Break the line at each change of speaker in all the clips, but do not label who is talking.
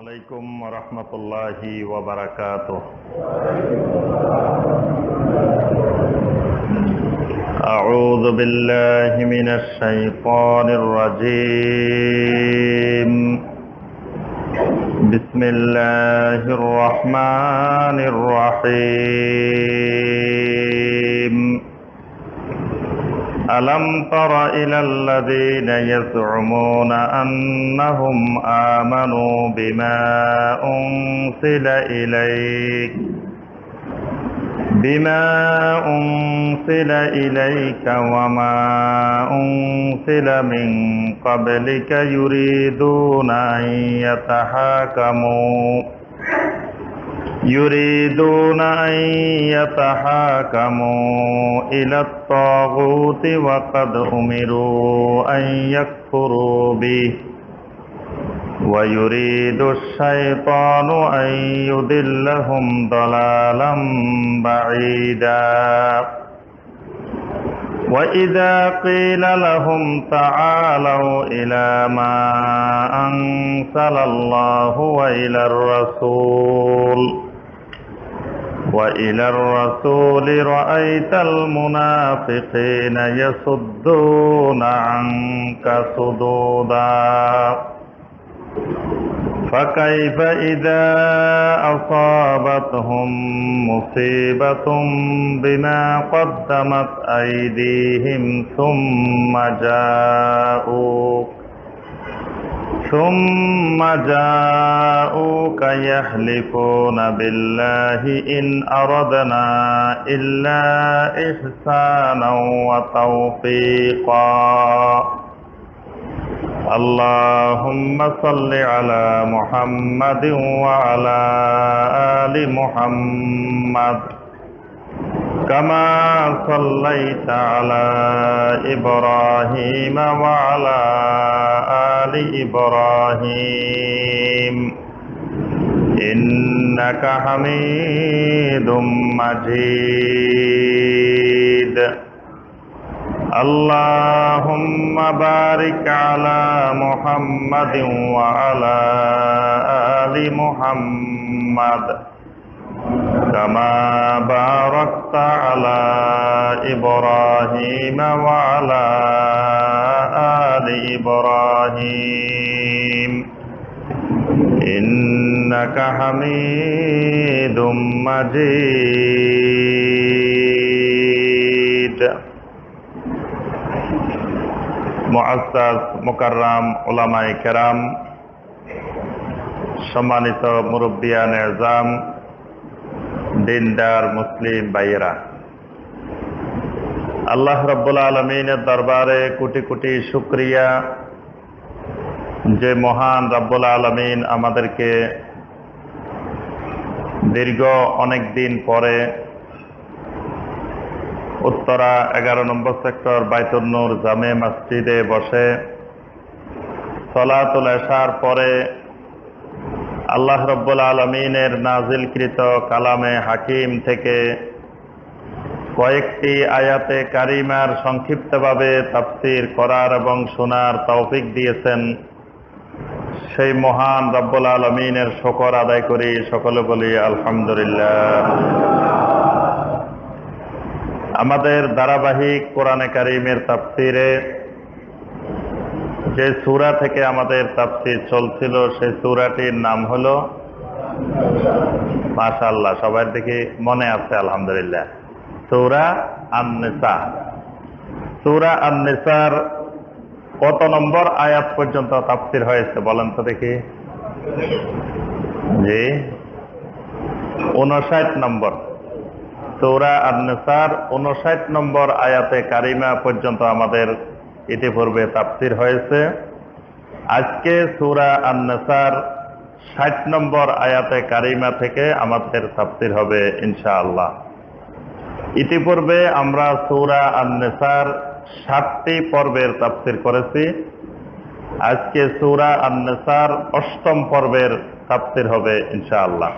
আলাইকুম ওয়া রাহমাতুল্লাহি ওয়া বারাকাতুহু। আউযু বিল্লাহি মিনাশ শাইতানির রাজীম। বিসমিল্লাহির রাহমানির রাহিম। ألم تر إلى الذين يزعمون أنهم آمنوا بما أنزل إليك وما أنزل من قبلك يريدون أن يتحاكموا إلى الطاغوت وقد أمروا أن يكفروا به ويريد الشيطان أن يضلهم ضلالا بعيدا وإذا قيل لهم تعالوا إلى ما أنزل الله وإلى الرسول رأيت المنافقين يصدون عنك صدودا فكيف إذا أصابتهم مصيبة بما قدمت أيديهم ثم جاءوك يحلفون بالله إن أردنا إلا إحسانا وتوفيقا اللهم صل على محمد وعلى آل محمد كما صليت على إبراهيم وعلى آل إبراهيم إنك حميد مجيد اللهم بارك على محمد وعلى آل محمد كما باركت على إبراهيم وعلى آل إبراهيم إنك حميد مجيد মুআজ্জাজ মুকাররাম উলামায়ে কেরাম, সম্মানিত মুরব্বিয়ানে আযম, দিনদার মুসলিম ভাইয়েরা, আল্লাহ রাব্বুল আলামিনের দরবারে কোটি কোটি শুকরিয়া যে মহান রাব্বুল আলামিন আমাদেরকে দীর্ঘ অনেক দিন পরে উত্তরা 11 নম্বর সেক্টর বাইতুন নূর জামে মসজিদে বসে সালাতুল ইশার পরে আল্লাহ রাব্বুল আলামিনের নাজিলকৃত কালামে হাকিম থেকে কয়েকটি আয়াতে কারিমার সংক্ষিপ্তভাবে তাফসীর করার এবং শোনার তৌফিক দিয়েছেন। সেই মহান রাব্বুল আলামিনের শুকর আদায় করি, সকলে বলি আলহামদুলিল্লাহ। আমাদের ধারাবাহিক কোরআনে কারিমের তাফসীরে যে সূরা থেকে আমাদের তাফসীর চলছিল সেই সূরাটির নাম হলো, মাশাআল্লাহ সবার দেখি মনে আছে আলহামদুলিল্লাহ, সূরা আন-নিসা। সূরা আন-নিসার কত নম্বর আয়াত পর্যন্ত তাফসীর হয়েছে বলেন তো দেখি? জি, 59 নম্বর। সূরা আন-নিসার 59 নম্বর আয়াতে কারিমা পর্যন্ত আমাদের ইতিপূর্বে তাফসীর হয়েছে। আজকে সূরা আন-নিসার 60 নম্বর আয়াতে কারিমা থেকে আমাদের তাফসীর হবে ইনশাআল্লাহ। ইতিপূর্বে আমরা সূরা আন-নিসার 7টি পর্বের তাফসীর করেছি। আজকে সূরা আন-নিসার 8ম পর্বের তাফসীর হবে ইনশাআল্লাহ।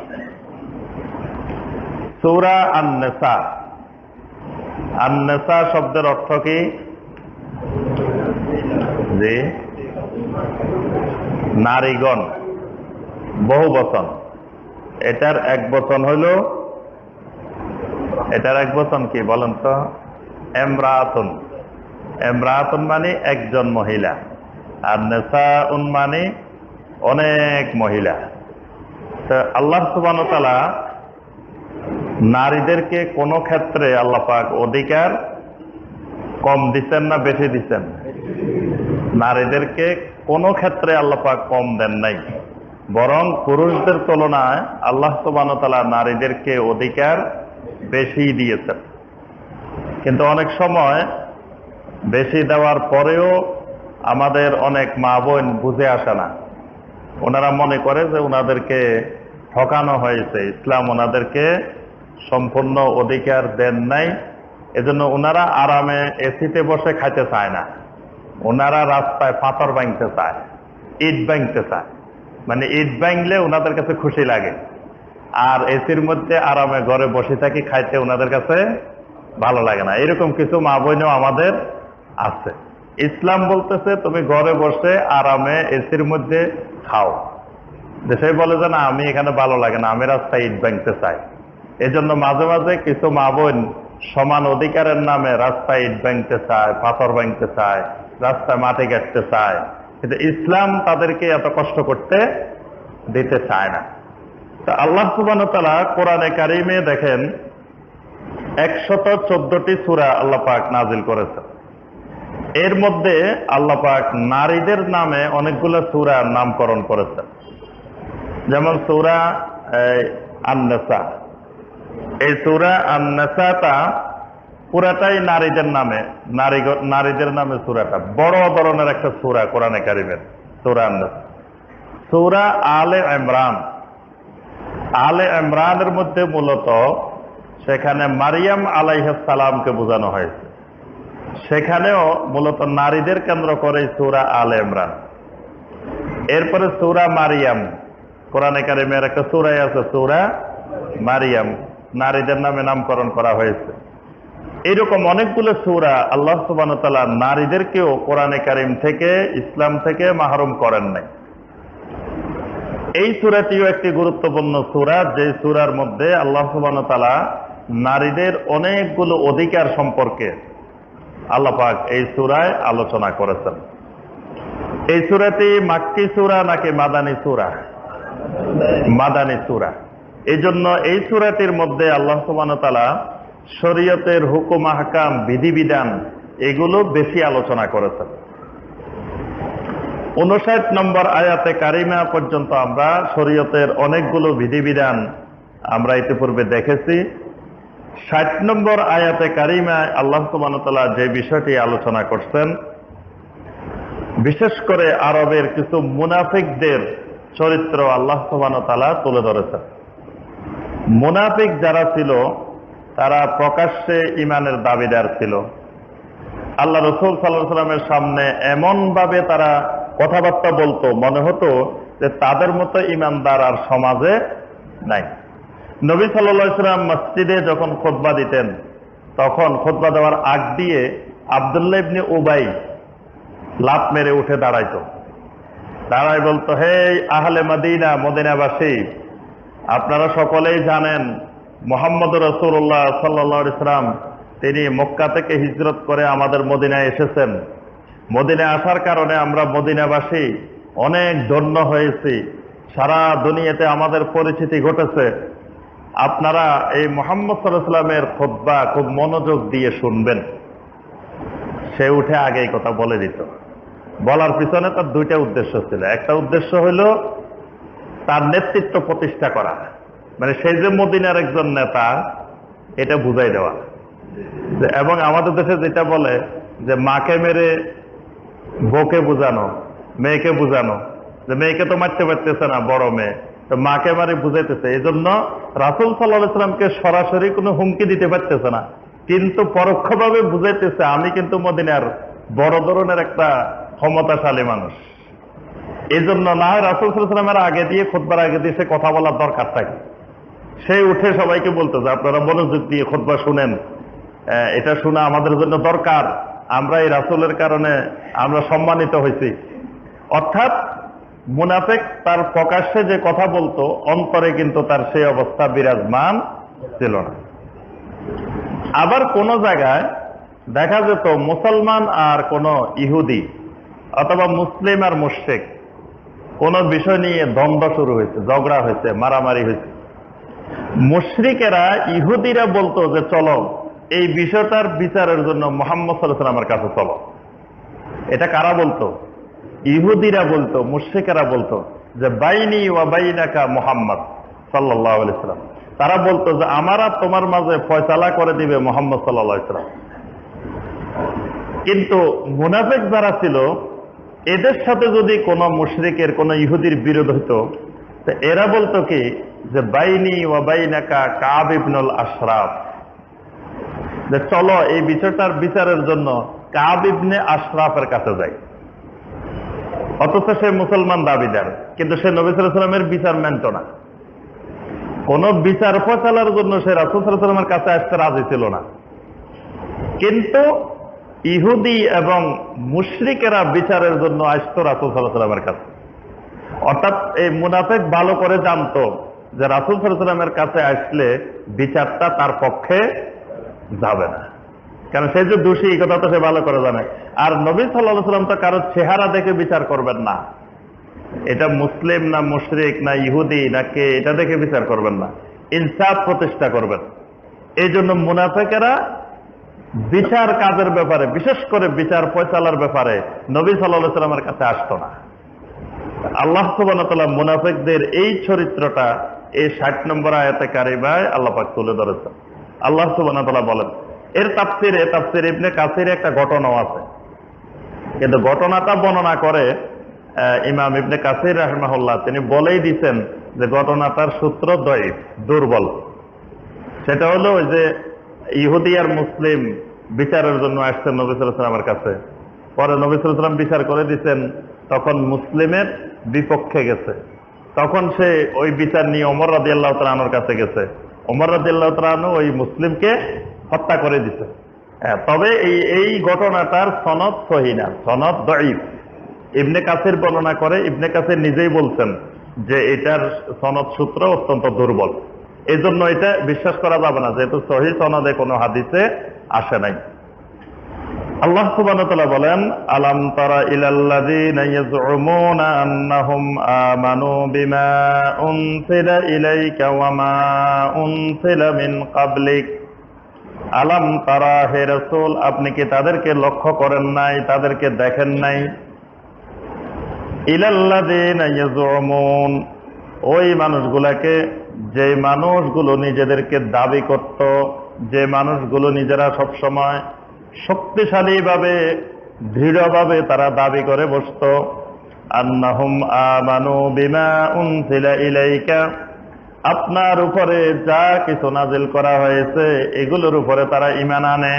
সূরা আন-নিসা, আন-নিসা শব্দের অর্থ কি? জি, নারীগণ। বহু বচন। এটার এক বচন হইল, এটার এক বচন কি বলেন তো? এমরাতুন। এমরাতুন মানে একজন মহিলা, আর নেসাউন মানে অনেক মহিলা। তো আল্লাহ সুবহানাহু ওয়া তাআলা নারীদেরকে কোন ক্ষেত্রে আল্লাহ পাক অধিকার কম দিচ্ছেন না বেশি দিচ্ছেন? নারীদেরকে কোনো ক্ষেত্রে আল্লাহ পাক কম দেন নাই, বরং পুরুষদের তুলনায় আল্লাহ সুবহানাহু ওয়া তাআলা নারীদেরকে অধিকার বেশি দিয়েছেন। কিন্তু অনেক সময় বেশি দেওয়ার পরেও আমাদের অনেক মা বোন বুঝে আসে না। ওনারা মনে করে যে ওনাদেরকে ঠকানো হয়েছে, ইসলাম ওনাদেরকে সম্পূর্ণ অধিকার দেন নাই। এজন্য ওনারা আরামে এসিতে বসে খাইতে চায় না, ওনারা রাস্তায় পাথর ভাঙতে চায়, ইট ভাঙতে চায়। মানে ইট ভাঙলে ওনাদের কাছে খুশি লাগে, আর এসির মধ্যে আরামে ঘরে বসে থাকি খাইতে ওনাদের কাছে ভালো লাগে না। এরকম কিছু মা বোনও আমাদের আছে। ইসলাম বলতেছে তুমি ঘরে বসে আরামে এসির মধ্যে খাও। সে বলে যে না, আমি এখানে ভালো লাগে না, আমি রাস্তায় ইট ভাঙতে চাই। এজন্য মাঝে মাঝে কিছু মা বোন সমান অধিকারের নামে রাস্তায় ইট ভাঙতে চায়, পাথর ভাঙতে চায়, রাস্তায় মাটি কাটতে চায়, কিন্তু ইসলাম তাদেরকে এত কষ্ট করতে দিতে চায় না। তা আল্লাহ সুবহানাহু ওয়া তাআলা কোরআনে কারিমে দেখেন 114টি সূরা আল্লাহ পাক নাজিল করেছেন। এর মধ্যে আল্লাহ পাক নারীদের নামে অনেকগুলো সূরা নামকরণ করেছেন। যেমন সূরা আন-নিসা। এই সূরা আন-নিসাটা পুরাটাই নারীদের নামে, নারীদের নামে সূরাটা বড় ধরনের একটা সূরা কোরআনে কারিমের, সূরা আন-নিসা। সূরা আলে ইমরান। আলে ইমরানের মধ্যে মূলত সেখানে মারিয়াম আলাইহিস সালামকে বোঝানো হয়েছে। সেখানেও মূলত নারীদের কেন্দ্র করে সূরা আলে ইমরান। এরপরে সূরা মারিয়াম, কোরআনে কারিমের একটা সূরাই আছে সূরা মারিয়াম, নারীদের নামে নামকরণ করা হয়েছে। এরকম অনেকগুলো সূরা আল্লাহ সুবহানাহু ওয়া তাআলা নারীদেরকেও কোরআনে কারিম থেকে, ইসলাম থেকে মাহরুম করেন নাই। এই সূরাটিও একটি গুরুত্বপূর্ণ সূরা, যে সূরার মধ্যে আল্লাহ সুবহানাহু ওয়া তাআলা নারীদের অনেকগুলো অধিকার সম্পর্কে আল্লাহ পাক এই সূরায় আলোচনা করেছেন। এই সূরাটি মাক্কি সূরা নাকি মাদানী সূরা? মাদানী সূরা। এই জন্য এই সূরাটির মধ্যে আল্লাহ সুবহানাহু ওয়া তাআলা শরীয়তের হুকুম আহকাম, বিধিবিধান এগুলো বেশি আলোচনা করেছেন। 59 নম্বর আয়াতে কারিমা পর্যন্ত আমরা শরীয়তের অনেকগুলো বিধিবিধান আমরা ইতিপূর্বে দেখেছি। 60 নম্বর আয়াতে কারিমায় আল্লাহ সুবহানাহু ওয়া তাআলা যে বিষয়টি আলোচনা করছেন, বিশেষ করে আরবের কিছু মুনাফিকদের চরিত্র আল্লাহ সুবহানাহু ওয়া তাআলা তুলে ধরেছেন। মুনাফিক যারা ছিল তারা প্রকাশ্যে ঈমানের দাবিদার ছিল। আল্লাহ রাসূল সাল্লাল্লাহু আলাইহি ওয়াসাল্লামের সামনে এমন ভাবে তারা কথাবার্তা বলতো, মনে হতো যে তাদের মতো ঈমানদার আর সমাজে নাই। নবী সাল্লাল্লাহু আলাইহি ওয়াসাল্লাম মসজিদে যখন খুতবা দিতেন, তখন খুতবা দেওয়ার আগ দিয়ে আব্দুল্লাহ ইবনে উবাই লাফ মেরে উঠে দাঁড়াইতো, দাঁড়াই বলতো, হে আহলে মদিনা, মদিনাবাসী, আপনারা সকলেই জানেন মুহাম্মদ রাসূলুল্লাহ সাল্লাল্লাহু আলাইহি ওয়াসাল্লাম তিনি মক্কা থেকে হিজরত করে আমাদের মদিনায় এসেছেন। মদিনায় আসার কারণে আমরা মদিনাবাসী অনেক ধন্য হয়েছি, সারা দুনিয়াতে আমাদের পরিচিতি ঘটেছে। আপনারা এই মুহাম্মদ সাল্লাল্লাহু আলাইহি ওয়াসাল্লামের খুতবা খুব মনোযোগ দিয়ে শুনবেন। সে উঠে আগে এই কথা বলে দিত। বলার পিছনে তার দুইটা উদ্দেশ্য ছিল। একটা উদ্দেশ্য হলো তার নেতৃত্ব প্রতিষ্ঠা করা, মানে সেই যে মদিনার একজন নেতা, এটা বুঝাই দেওয়া। এবং আমাদের দেশে যেটা বলে যে মাকে মেরে বউকে বুঝানো, মেয়েকে বুঝানো, যে মেয়েকে তো মারতে পারতেছে না বড় মেয়ে, তো মাকে মারে বুঝাইতেছে। এই জন্য রাসূল সাল্লাল্লাহু আলাইহি ওয়াসাল্লামকে সরাসরি কোনো হুমকি দিতে পারতেছে না, কিন্তু পরোক্ষভাবে বুঝাইতেছে আমি কিন্তু মদিনার বড় ধরনের একটা ক্ষমতাশালী মানুষ। এই জন্য না হয় রাসূল সাল্লাল্লাহু আলাইহি ওয়াসাল্লামের আগে দিয়ে, খুতবার আগে দিয়ে সে কথা বলার দরকার থাকে। সে উঠে সবাইকে বলতেছে আপনারা মনোযোগ দিয়ে খুতবা শুনেন, এটা শোনা আমাদের জন্য দরকার, আমরা এই রাসূলের কারণে আমরা সম্মানিত হয়েছি। অর্থাৎ মুনাফিক তার প্রকাশ্যে যে কথা বলতো, অন্তরে কিন্তু তার সেই অবস্থা বিরাজমান ছিল না। আবার কোন জায়গায় দেখা যেত মুসলমান আর কোন ইহুদি অথবা মুসলিম আর মুশরিক কোন বিষয় নিয়ে দ্বন্দ্ব শুরু হয়েছে, ঝগড়া হয়েছে, মারামারি হয়েছে। মুশরিকেরা, ইহুদিরা বলতো যে চলো এই বিষয়টার বিচারের জন্য মুহাম্মদ সাল্লাল্লাহু আলাইহি ওয়াসাল্লামের কাছে চলো। এটা কারা বলতো? ইহুদিরা বলতো, মুশরিকেরা বলতো যে বাইনি ওয়া বাইনাকা মুহাম্মদ সাল্লাল্লাহু আলাইহি ওয়াসাল্লাম। তারা বলতো যে আমার আর তোমার মাঝে ফয়সালা করে দিবে মুহাম্মদ সাল্লাল্লাহু আলাইহি ওয়াসাল্লাম। কিন্তু মুনাফিক যারা ছিল, এদের সাথে যদি কোনো মুশরিকের, কোনো ইহুদির বিরোধ হতো, তো এরা বলতো কি যে বাইনি ওয়া বাইনাকা কাব ইবনুল আশরাফ, যে চলো এই বিষয়টার বিচারের জন্য কাব ইবনে আশরাফের কাছে যাই। অথচ সে মুসলমান দাবিদার, কিন্তু সে নবী সাল্লাল্লাহু আলাইহি ওয়াসাল্লামের বিচার মানত না। কোন বিচার ফয়সালার জন্য সে রাসূল সাল্লাল্লাহু আলাইহি ওয়াসাল্লামের কাছে আসতে রাজি ছিল না। কিন্তু ইহুদি এবং মুশরিকেরা বিচারের জন্য আসতো রাসূল সাল্লাল্লাহু আলাইহি ওয়াসাল্লামের কাছে। অর্থাৎ এই মুনাফিক ভালো করে জানতো যে রাসূল সাল্লাল্লাহু আলাইহি ওয়াসাল্লামের কাছে আসলে বিচারটা তার পক্ষে যাবে না, কারণ সে যে দোষী এই কথা তো সে ভালো করে জানে। আর নবী সাল্লাল্লাহু আলাইহি ওয়াসাল্লাম তো কারো চেহারা দেখে বিচার করবেন না, এটা মুসলিম না মুশরিক না ইহুদি না কে, এটা দেখে বিচার করবেন না, ইনসাফ প্রতিষ্ঠা করবেন। এই জন্য মুনাফিকেরা বিচার কাজের ব্যাপারে, বিশেষ করে বিচার ফয়সালার ব্যাপারে নবী সাল্লাল্লাহু আলাইহি ওয়াসাল্লামের কাছে আসতো না। আল্লাহ সুবহানাহু ওয়া তাআলা মুনাফিকদের এই চরিত্রটা এই 60 নম্বর আয়াতে কারিমায় আল্লাহ পাক তুলে ধরেছেন। আল্লাহ সুবহানাহু ওয়া তাআলা বলেন, এর তাফসীর ইবনে কাসিরে একটা ঘটনাও আছে, কিন্তু ঘটনাটা বর্ণনা করে ইমাম ইবনে কাসির রাহিমাহুল্লাহ, তিনি বলেই দিচ্ছেন যে ঘটনাটার সূত্র দঈফ, দুর্বল। সেটা হলো ওই যে ইহুদি আর মুসলিম বিচারের জন্য আসছেন নবী সাল্লাল্লাহু আলাইহি ওয়াসাল্লামের কাছে, পরে নবী সাল্লাল্লাহু আলাইহি ওয়াসাল্লাম বিচার করে দিচ্ছেন, তখন মুসলিমের বিপক্ষে গেছে। তখন সে ওই বিচার নিয়ে ওমর রাদিয়াল্লাহু তাআলা আনহুর কাছে গেছে। ওমর রাদিয়াল্লাহু তাআলা আনহু ওই মুসলিমকে হত্যা করে দিছে। তবে এই ঘটনাটার সনদ সহিহ না, সনদ দঈফ। ইবনে কাসির বর্ণনা করে, ইবনে কাসির নিজেই বলছেন যে এটার সনদ সূত্র অত্যন্ত দুর্বল, এই জন্য এটা বিশ্বাস করা যাবে না, যেহেতু সহিহ সনদে কোনো হাদিসে আসে নাই। আল্লাহ সুবহানাহু ওয়া তাআলা বলেন, আলাম তারা ইলাল্লাযীনা ইয়াজউমুনা আন্নাহুম আমানু বিমা উনজিলা ইলাইকা ওয়া মা উনজিলা মিন ক্বাবলিক। আলাম তারা, হে রাসূল আপনি কি তাদেরকে লক্ষ্য করেন নাই, তাদেরকে দেখেন নাই? ইলাল্লাযীনা ইয়াজউমুন, ওই মানুষগুলাকে, যে মানুষগুলো নিজেদেরকে দাবি করত, যে মানুষগুলো নিজেরা সবসময় শক্তিশালী ভাবে, দৃঢ়ভাবে তারা দাবি করে বসত, আন্নাহুম আমানু বিমা উনজিলা ইলাইকা, আপনার উপরে যা কিছু নাজিল করা হয়েছে এগুলোর উপরে তারা ঈমান আনে।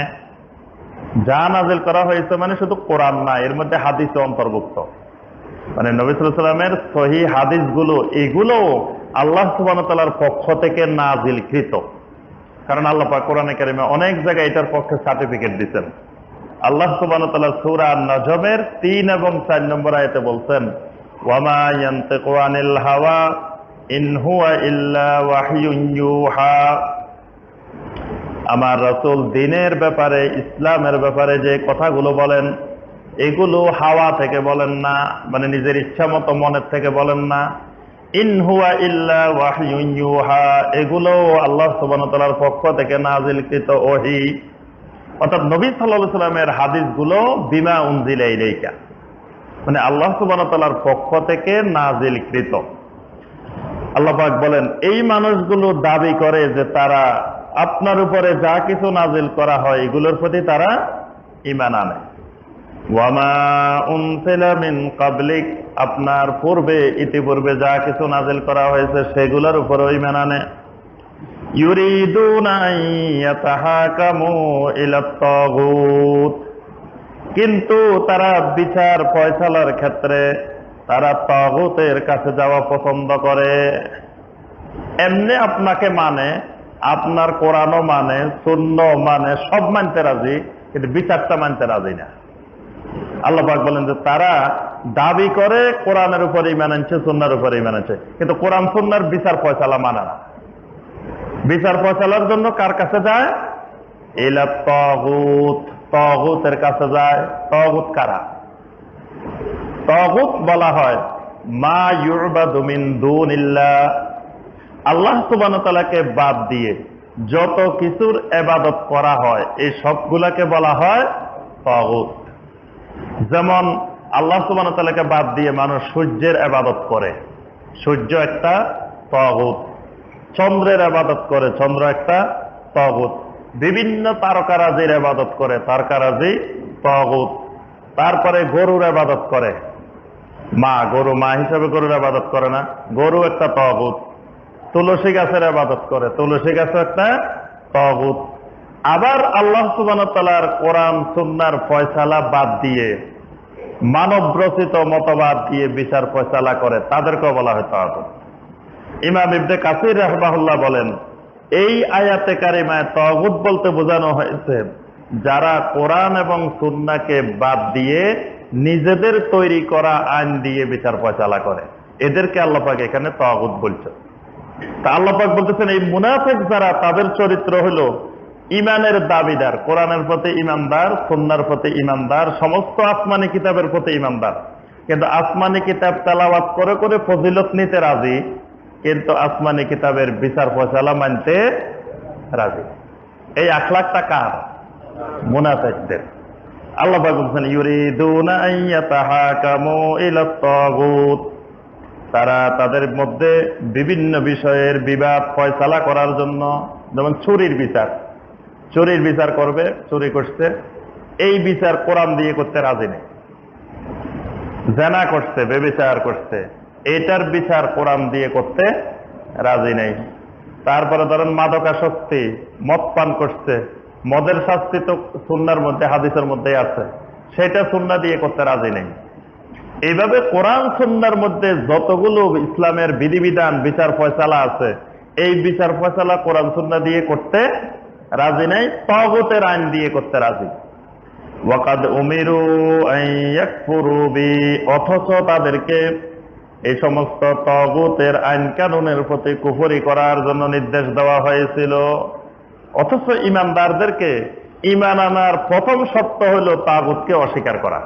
যা নাজিল করা হয়েছে মানে শুধু কোরআন না, এর মধ্যে হাদিসও অন্তর্ভুক্ত। মানে নবী সাল্লাল্লাহু আলাইহি ওয়াসাল্লামের সহিহ হাদিসগুলো, এগুলো আল্লাহ সুবহানাহু ওয়া তাআলার পক্ষ থেকে নাজিলকৃত। কারণ আল্লাহ পাক কোরআনে কারিমে অনেক জায়গায় এটার পক্ষে সার্টিফিকেট দিয়েছেন। আল্লাহ সুবহানাহু ওয়া তাআলা সূরা আন-নাজমের 3 এবং 4 নম্বর আয়াতে বলছেন, ওয়ামা ইয়ানতিকু আনিল হাওয়া ইন হুয়া ইল্লা ওয়াহয়ুন ইউহা। আমার রাসূল দ্বীনের ব্যাপারে, ইসলামের ব্যাপারে যে কথাগুলো বলেন, এগুলো হাওয়া থেকে বলেন না, মানে নিজের ইচ্ছা মতো মনের থেকে বলেন না। ইন হুয়া ইল্লা ওয়াহয়ুন ইউহা, এগুলো আল্লাহ সুবহানাহু ওয়া তাআলার পক্ষ থেকে নাজিলকৃত ওহী। অর্থাৎ নবী সাল্লাল্লাহু আলাইহি ওয়াসাল্লামের হাদিসগুলো বিমা উনজিলা ইলাইকা, মানে আল্লাহ সুবহানাহু ওয়া তাআলার পক্ষ থেকে নাজিলকৃত। আল্লাহ পাক বলেন, এই মানুষগুলো দাবি করে যে তারা আপনার উপরে যা কিছু নাজিল করা হয় এগুলোর প্রতি তারা ঈমান আনে। ওয়ামা উনজিলা মিন ক্বাবলিক, আপনার পূর্বে, ইতিপূর্বে যা কিছু নাজিল করা হয়েছে সেগুলোর উপরও ঈমান আনে। ইউরিদুনা আন ইয়াতাহাকামু ইলাত তাগুত, কিন্তু তারা বিচার ফয়সালার ক্ষেত্রে তারা তাগুতের কাছে যাওয়া পছন্দ করে। এমনি আপনাকে মানে, আপনার কোরআনও মানে, সুন্নাহ মানে, সব মানতে রাজি, কিন্তু বিচারটা মানতে রাজি না। আল্লাহ পাক বলেন যে তারা দাবি করে কোরআনের উপর ঈমান আনছে, সুন্নাহর উপর ঈমান আনছে, কিন্তু কোরআন সুন্নাহর বিচার ফয়সালা মানে না। বিচার ফয়সালার জন্য কার কাছে যায়? ইলা তাগুত, তাগুতের কাছে যায়। তাগুত কারা? তাগুত বলা হয় মা ইউবাদু মিন দুনিল্লাহ, আল্লাহ সুবহানাহু ওয়া তাআলাকে বাদ দিয়ে যত কিছুর ইবাদত করা হয় এই সবগুলাকে বলা হয় তাগুত। যেমন আল্লাহ সুবহানাহু ওয়া তাআলাকে বাদ দিয়ে মানুষ সূর্যের ইবাদত করে, সূর্য একটা তাগুত। চন্দ্রের ইবাদত করে, চন্দ্র একটা তাগুত। বিভিন্ন তারকারাজির ইবাদত করে, তারকারাজি তাগুত। তারপরে গরুর ইবাদত করে, গরু মা হিসাবে গরুর ইবাদত করে না, গরু একটা তাগুত। তুলসী গাছের ইবাদত করে, তুলসী গাছ একটা তাগুত। আবার আল্লাহ সুবহানাহু ওয়া তাআলার কোরআন সুন্নাহর ফয়সালা বাদ দিয়ে মানব রচিত মতবাদ দিয়ে বিচার ফয়সালা করে, তাদেরকে বলা হয় তাগুত। ইমাম ইবনে কাসির রাহিমাহুল্লাহ বলেন, এই আয়াতে কারিমায় তাগুত বলতে বোঝানো হয়েছে যারা কোরআন এবং সুন্নাহকে বাদ দিয়ে নিজেদের তৈরি করা আইন দিয়ে বিচার ফয়সালা করে, এদেরকে আল্লাহ পাক এখানে তাগুত বলছেন। তা আল্লাহ পাক বলতেছেন এই মুনাফিক যারা, তাদের চরিত্র হলো ইমানের দাবিদার, কোরআনের প্রতি ইমানদার, সুন্নাহর প্রতি ইমানদার, সমস্ত আসমানি কিতাবের প্রতি ইমানদার, কিন্তু আসমানি কিতাব তেলাওয়াত করে করে ফজিলত নিতে রাজি, কিন্তু আসমানি কিতাবের বিচার ফয়সালা মানতে রাজি। এই আখলাকটা কার? মুনাফিকদের। আল্লাহ পাক বলছেন ইউরিদুনা আইয়াতাহাকামু ইলাত তাগুত, তারা তাদের মধ্যে বিভিন্ন বিষয়ের বিবাদ ফয়সালা করার জন্য, যেমন চুরির বিচার, চুরির বিচার করবে, চুরি করছে, এই বিচার কোরআন দিয়ে করতে রাজি নেই। জেনা করছে, ব্যভিচার করছে, এটার বিচার কোরআন দিয়ে করতে রাজি নেই। তারপরে ধরেন মাদকাসক্তি, মদ পান করছে, মদের শাস্তি তো সুন্নাহর মধ্যে, হাদিসের মধ্যে আছে, সেটা সুন্নাহ দিয়ে করতে রাজি নেই। এইভাবে কোরআন সুন্নাহর মধ্যে যতগুলো ইসলামের বিধিবিধান বিচার ফয়সালা আছে, এই বিচার ফয়সালা কোরআন সুন্নাহ দিয়ে করতে রাজি নেই, তাগুতের আইন দিয়ে করতে রাজি। ওয়াকাদ উমিরু আন ইয়াকফুরু বি, অথচ তাদেরকে এই সমস্ত তাগুতের আইন কানুনের প্রতি কুফরি করার জন্য নির্দেশ দেওয়া হয়েছিল। অথচ ঈমানদারদেরকে ঈমান আনার প্রথম শর্ত হলো তাগুতকে অস্বীকার করা।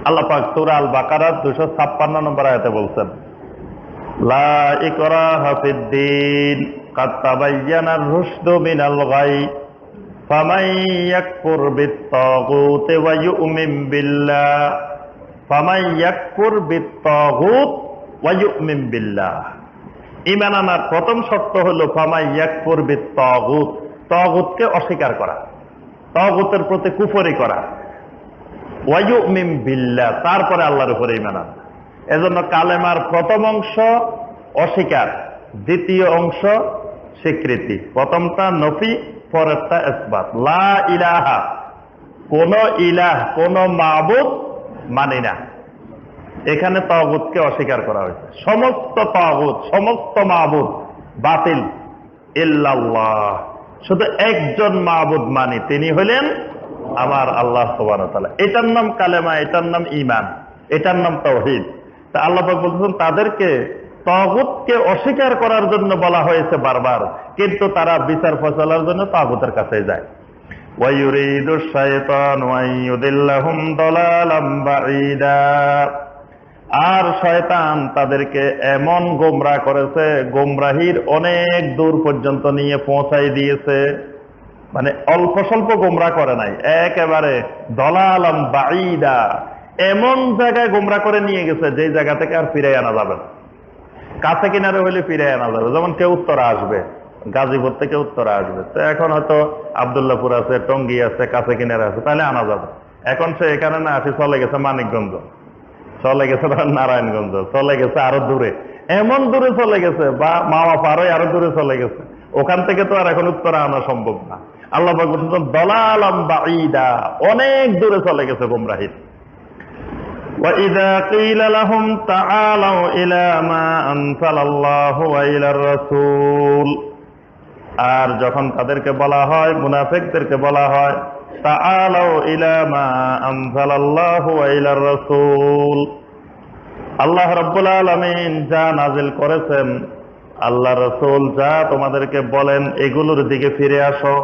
আল্লাহ পাক সূরা আল বাকারার 256 নম্বর আয়াতে বলছেন, লা ইকরাহা ফিদ-দীন কাদ তাবায়্যানার রুশদু মিনাল গাই ফামান ইয়াকফুর বিত-তাগুতি ওয়া ইউমিন বিল্লাহ, ফামান ইয়াকফুর বিত-তাগুত ওয়া ইউমিন বিল্লাহ। ঈমান আনার প্রথম শর্ত হলো ফামান ইয়াকফুর বিত-তাগুত, তাগুতকে অস্বীকার করা, তাগুতের প্রতি কুফরি করা, ওয়া ইউমিন বিল্লাহ, তারপরে আল্লাহর উপরে ঈমান আনা। এজন্য কালেমার প্রথম অংশ অস্বীকার, দ্বিতীয় অংশ স্বীকৃতি। প্রথমটা নফি, পরেরটা ইসবাত। লা ইলাহা, কোন ইলাহ, কোন মাবুদ মানি না, এখানে তাগুতকে অস্বীকার করা হয়েছে। সমস্ত তাগুত, সমস্ত মাবুদ বাতিল, ইল্লাল্লাহ, শুধু একজন মাবুদ মানি, তিনি হলেন আমার আল্লাহ সুবহানাহু ওয়া তাআলা। এটার নাম কালেমা, এটার নাম ঈমান, এটার নাম তাওহীদ। তা আল্লাহ পাক বলছেন তাদেরকে তাগুতকে অস্বীকার করার জন্য বলা হয়েছে বারবার, কিন্তু তারা বিচার ফয়সালার জন্য তাগুতের কাছে যায়। ওয়া ইউরিদু শাইতানু আন ইউদিল্লাহুম দালালাম বাঈদা, আর শয়তান তাদেরকে এমন গোমরাহ করেছে, গোমরাহির অনেক দূর পর্যন্ত নিয়ে পৌঁছাই দিয়েছে। মানে অল্প স্বল্প গোমরাহ করে নাই, একেবারে দলালাম বাঈদা, এমন জায়গায় গোমরাহ করে নিয়ে গেছে যে জায়গা থেকে আর ফিরে আনা যাবে না। কাছে কিনারে হইলে ফিরে আনা যাবে, যেমন কেউ উত্তরা আসবে, গাজীপুর থেকে উত্তরা আসবে, তো এখন হয়তো আব্দুল্লাহপুর আছে, টঙ্গী আছে, কাছে কিনারে আছে, তাহলে আনা যাবে। এখন সে এখানে না আসে, চলে গেছে মানিকগঞ্জ, চলে গেছে নারায়ণগঞ্জ, চলে গেছে আরো দূরে, এমন দূরে চলে গেছে, বা মাওয়া পার হয়ে আরো দূরে চলে গেছে, ওখান থেকে তো আর এখন উত্তরা আনা সম্ভব না। আল্লাহ পাক বলছেন দলালাম বাঈদা, অনেক দূরে চলে গেছে গোমরাহির। وَإِذَا قِيلَ لَهُمْ تَعَالَوْا إِلَى مَا أَنزَلَ اللَّهُ وَإِلَى الرَّسُولِ, আর যখন তাদেরকে বলা হয়, মুনাফিকদেরকে বলা হয় তাআলাউ ইলা মা আনজালাল্লাহু ওয়া ইলার রাসূল। আল্লাহ রাব্বুল আলামিন যা নাজিল করেছেন, আল্লাহ রাসূল যা তোমাদেরকে বলেন, এগুলোর দিকে ফিরে আসো।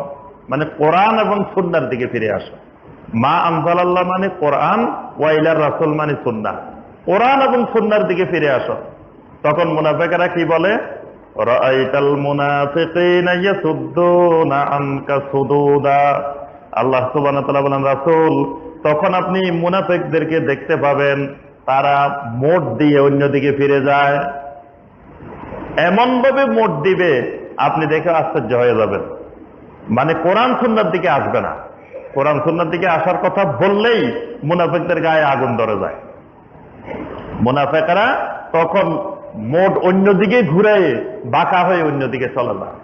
মানে কোরআন এবং সুন্নাহর দিকে ফিরে আসো। মা আনজালাল্লাহ মানে কোরআন, ওয়া ইলার রাসূল মানে সুন্নাহ। কোরআন এবং সুন্নাহর দিকে ফিরে আসো। তখন মুনাফিকরা কি বলে? রাআইতাল মুনাফিকিনা ইয়াসুদ্দুনা আনকা সুদুদা। আল্লাহ সুবহানাহু ওয়া তাআলা বলেন, রাসূল তখন আপনি মুনাফিকদেরকে দেখতে পাবেন তারা মোট দিয়ে অন্যদিকে ফিরে যায়। এমন ভাবে মোট দিবে আপনি দেখে আশ্চর্য হয়ে যাবেন। মানে কোরআন সুন্নাহর দিকে আসবে না। কোরআন সুন্নাহর দিকে আসার কথা বললেই মুনাফিকদের গায়ে আগুন ধরে যায়। মুনাফিকরা তখন মোট অন্যদিকে ঘুরে বাঁকা হয়ে অন্যদিকে চলে যায়।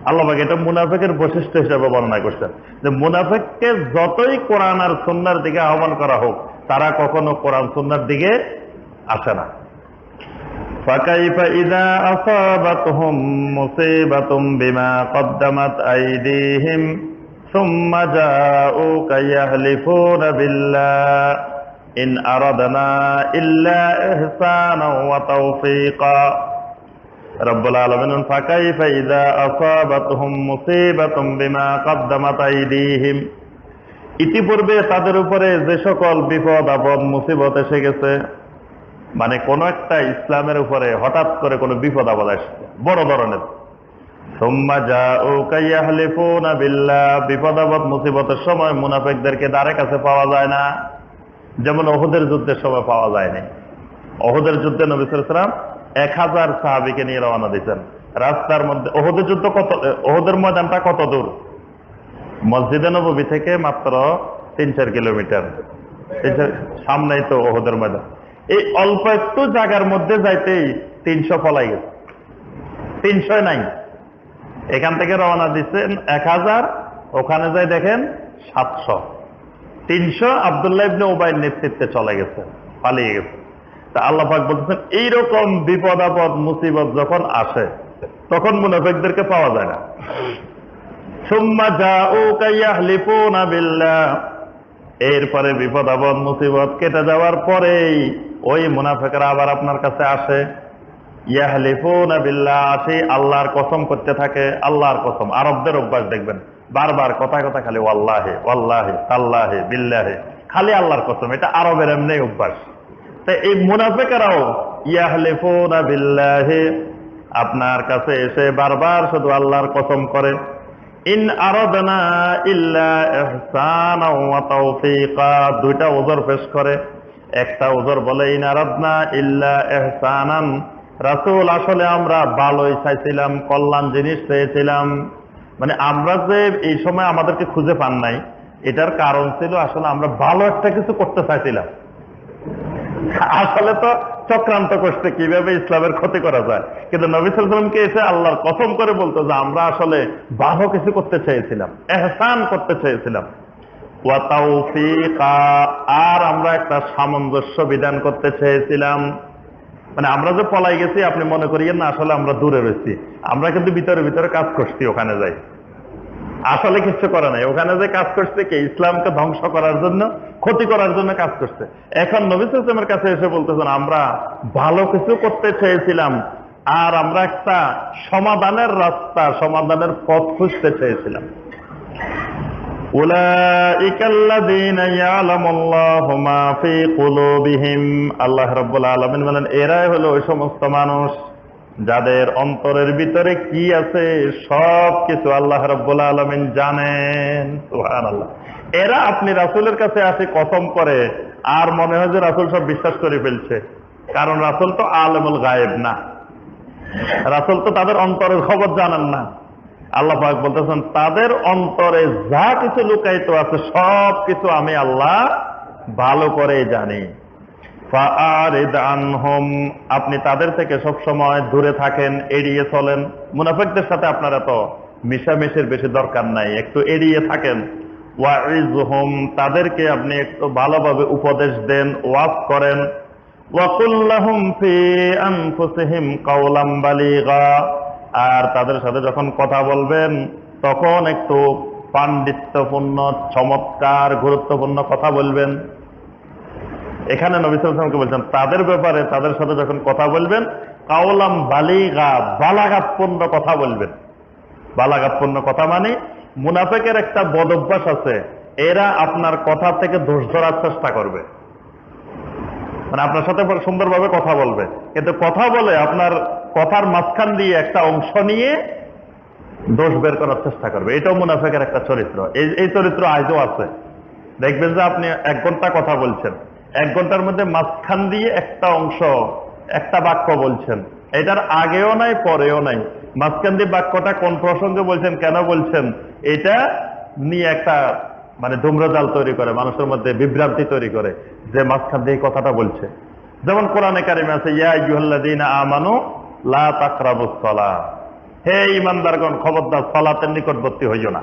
আল্লাহ পাক এটা মুনাফিকের বৈশিষ্ট্য হিসেবে বর্ণনা করছেন যে মুনাফিককে যতই কোরআন আর সুন্নাহর দিকে আহ্বান করা হোক, তারা কখনো কোরআন সুন্নাহর দিকে আসে না। ফাকাইফা ইযা আসাবাতহুম মুসিবাতুম বিমা কদ্দামাত আইদিহিম সুম্মা জাউকা ইয়াহলিফুনা বিল্লাহ ইন আরাদনা ইল্লা ইহসানাও ওয়া তাওফীকা। রব্বুল আলামিন ফাকাইফা ইযা আসাবাতহুম মুসিবাতুম বিমা কদ্দামাত আইদিহিম, ইতিপূর্বে তাদের উপরে যে সকল বিপদ আপদ মুসিবত এসে গেছে, মানে কোন একটা ইসলামের উপরে হঠাৎ করে কোনো বিপদ আপদ আসছে বড় ধরনের, সুম্মা জাউকা ইয়াহলিফুনা বিল্লাহ, বিপদ আপদ মুসিবতের সময় মুনাফিকদেরকে দ্বারে কাছে পাওয়া যায় না। যেমন ওহুদের যুদ্ধের সময় পাওয়া যায়নি। ওহুদের যুদ্ধে নবী সাল্লাল্লাহু আলাইহি ওয়াসাল্লাম 1000 সাহাবীকে নিয়ে রওনা দিয়েছেন রাস্তার মধ্যে। ওহুদের যুদ্ধ কত, ওহুদের ময়দানটা কত দূর? মসজিদে নববী থেকে মাত্র 3-4 কিলোমিটার। সামনেই তো ওহুদের ময়দান। এই অল্প একটু জায়গার মধ্যে যাইতেই 300 পলাই গেছে। 300 নাই, এখান থেকে রওনা দিচ্ছেন 1000, ওখানে যাই দেখেন 700। 300 আব্দুল্লাহ ইবনে উবাইয়ের নেতৃত্বে চলে গেছে, পালিয়ে গেছে। তা আল্লাহ পাক বলতেছেন এইরকম বিপদ আপদ মুসিবত যখন আসে তখন মুনাফিকদেরকে পাওয়া যায় না। সুম্মা জাউকা ইয়াহলিফুনা বিল্লাহ, এরপরে বিপদ আপদ মুসিবত কেটে যাওয়ার পরেই ওই মুনাফিকরা আবার আপনার কাছে আসে। ইয়াহলিফুনা বিল্লাহ, আসে আল্লাহর কসম করতে থাকে। আল্লাহর কসম, আরবদের অভ্যাস দেখবেন, বারবার কথা খালি ওয়াল্লাহি ওয়াল্লাহি তাল্লাহি বিল্লাহি, খালি আল্লাহর কসম। এটা আরবের এমনি অভ্যাস। তাই এই মুনাফিকরাও ইয়াহলিফুনা বিল্লাহি, আপনার কাছে এসে বারবার শুধু আল্লাহর কসম করে। ইন আরাদনা ইল্লা ইহসানাও ওয়া তাওফীকা, দুইটা ওজর পেশ করে। একটা ওজর বলে ইন আরাদনা ইল্লা ইহসানান, রাসূল আসলে আমরা ভালোই চাইছিলাম, কল্যাণ জিনিস চেয়েছিলাম। মানে আমরা যে এই সময় আমাদেরকে খুঁজে পান নাই, এটার কারণ ছিল আসলে আমরা ভালো একটা কিছু করতে চাইছিলাম। আসলে তো চক্রান্ত করছে কিভাবে ইসলামের ক্ষতি করা যায়। কিন্তু নবী সাল্লাল্লাহু আলাইহি ওয়াসাল্লামকে এসে আল্লাহর কসম করে বলতো যে আমরা আসলে ভালো কিছু করতে চেয়েছিলাম, ইহসান করতে চেয়েছিলাম। ওয়া তাওফীকা, আর আমরা একটা সামঞ্জস্য বিধান করতে চেয়েছিলাম। মানে আমরা যে পলাই গেছি আপনি মনে করিয়েন না আসলে আমরা দূরে রয়েছি, আমরা কিন্তু ভিতরে ভিতরে কাজ করছি। ওখানে যাই আসলে কিছু করে নাই, ওখানে যে কাজ করছে কি ইসলামকে ধ্বংস করার জন্য, ক্ষতি করার জন্য কাজ করছে। এখন নবী সাল্লাল্লাহু আলাইহি ওয়াসাল্লামের কাছে এসে বলতেছেন আমরা ভালো কিছু করতে চেয়েছিলাম, আর আমরা একটা সমাধানের রাস্তা, সমাধানের পথ খুঁজতে চেয়েছিলাম। উলাইকাল্লাযীনা ইয়ালামুল্লাহু মা ফী কুলুবিহিম, আল্লাহ রাব্বুল আলামিন বলেন এরাই হলো ওই সমস্ত মানুষ যাদের অন্তরের ভিতরে কি আছে সব কিছু আল্লাহ রাব্বুল আলামিন জানেন। সুবহানাল্লাহ। এরা আপনি রাসূলের কাছে আসে কসম করে আর মনে হয় যে রাসূল সব বিশ্বাস করে ফেলছে, কারণ রাসূল তো আলেমুল গায়েব না, রাসূল তো তাদের অন্তরের খবর জানেন না। আল্লাহ পাক বলতেছেন তাদের অন্তরে যা কিছু লুকায়িত আছে সব কিছু আমি আল্লাহ ভালো করে জানি। ফাআরিদ আনহুম, আপনি তাদের থেকে সব সময় দূরে থাকেন, এড়িয়ে চলেন। মুনাফিকদের সাথে আপনার এত মিশামিশির বেশি দরকার নাই, একটু এড়িয়ে থাকেন। ওয়াইজহুম, তাদেরকে আপনি একটু ভালোভাবে উপদেশ দেন, ওয়াজ করেন। ওয়াকুল লাহুম ফি আনফুসিহিম কাওলাম বালিগা, আর তাদের সাথে যখন কথা বলবেন তখন একটু পাণ্ডিত্যপূর্ণ, চমৎকার, গুরুত্বপূর্ণ কথা বলবেন। এখানে নবী সাল্লাল্লাহু আলাইহি ওয়াসাল্লাম বলছেন তাদের ব্যাপারে, তাদের সাথে যখন কথা বলবেন, কাওলাম বালিগা, বালাগাতপূর্ণ কথা বলবেন। বালাগাতপূর্ণ কথা মানে মুনাফিকের একটা বদ অভ্যাস আছে, এরা আপনার কথা থেকে দোষ ধরার চেষ্টা করবে। মানে আপনার সাথে সুন্দরভাবে কথা বলবে, কিন্তু কথা বলে আপনার কথার মাঝখান দিয়ে একটা অংশ নিয়ে দোষ বের করার চেষ্টা করবে। এটাও মুনাফিকের একটা চরিত্র। এই চরিত্র আজও আছে। দেখবেন যে আপনি 1 ঘন্টা কথা বলছেন, 1 ঘন্টার মধ্যে মাঝখান দিয়ে একটা অংশ, একটা বাক্য বলছেন, এটার আগেও নাই পরেও নাই, মাঝখান দিয়ে বাক্যটা কোন প্রসঙ্গে বলছেন, কেন বলছেন, এটা নিয়ে একটা মানে ধূম্রজাল তৈরি করে, মানুষের মধ্যে বিভ্রান্তি তৈরি করে যে মাঝখান দিয়ে কথাটা বলছে। যেমন কোরআনে কারিমে আছে, ইয়া আইয়ুহাল্লাযীনা আমানু লা তাকরাবুস সালাহ, হে ঈমানদারগণ খবরদার সালাতের নিকটবর্তী হইও না।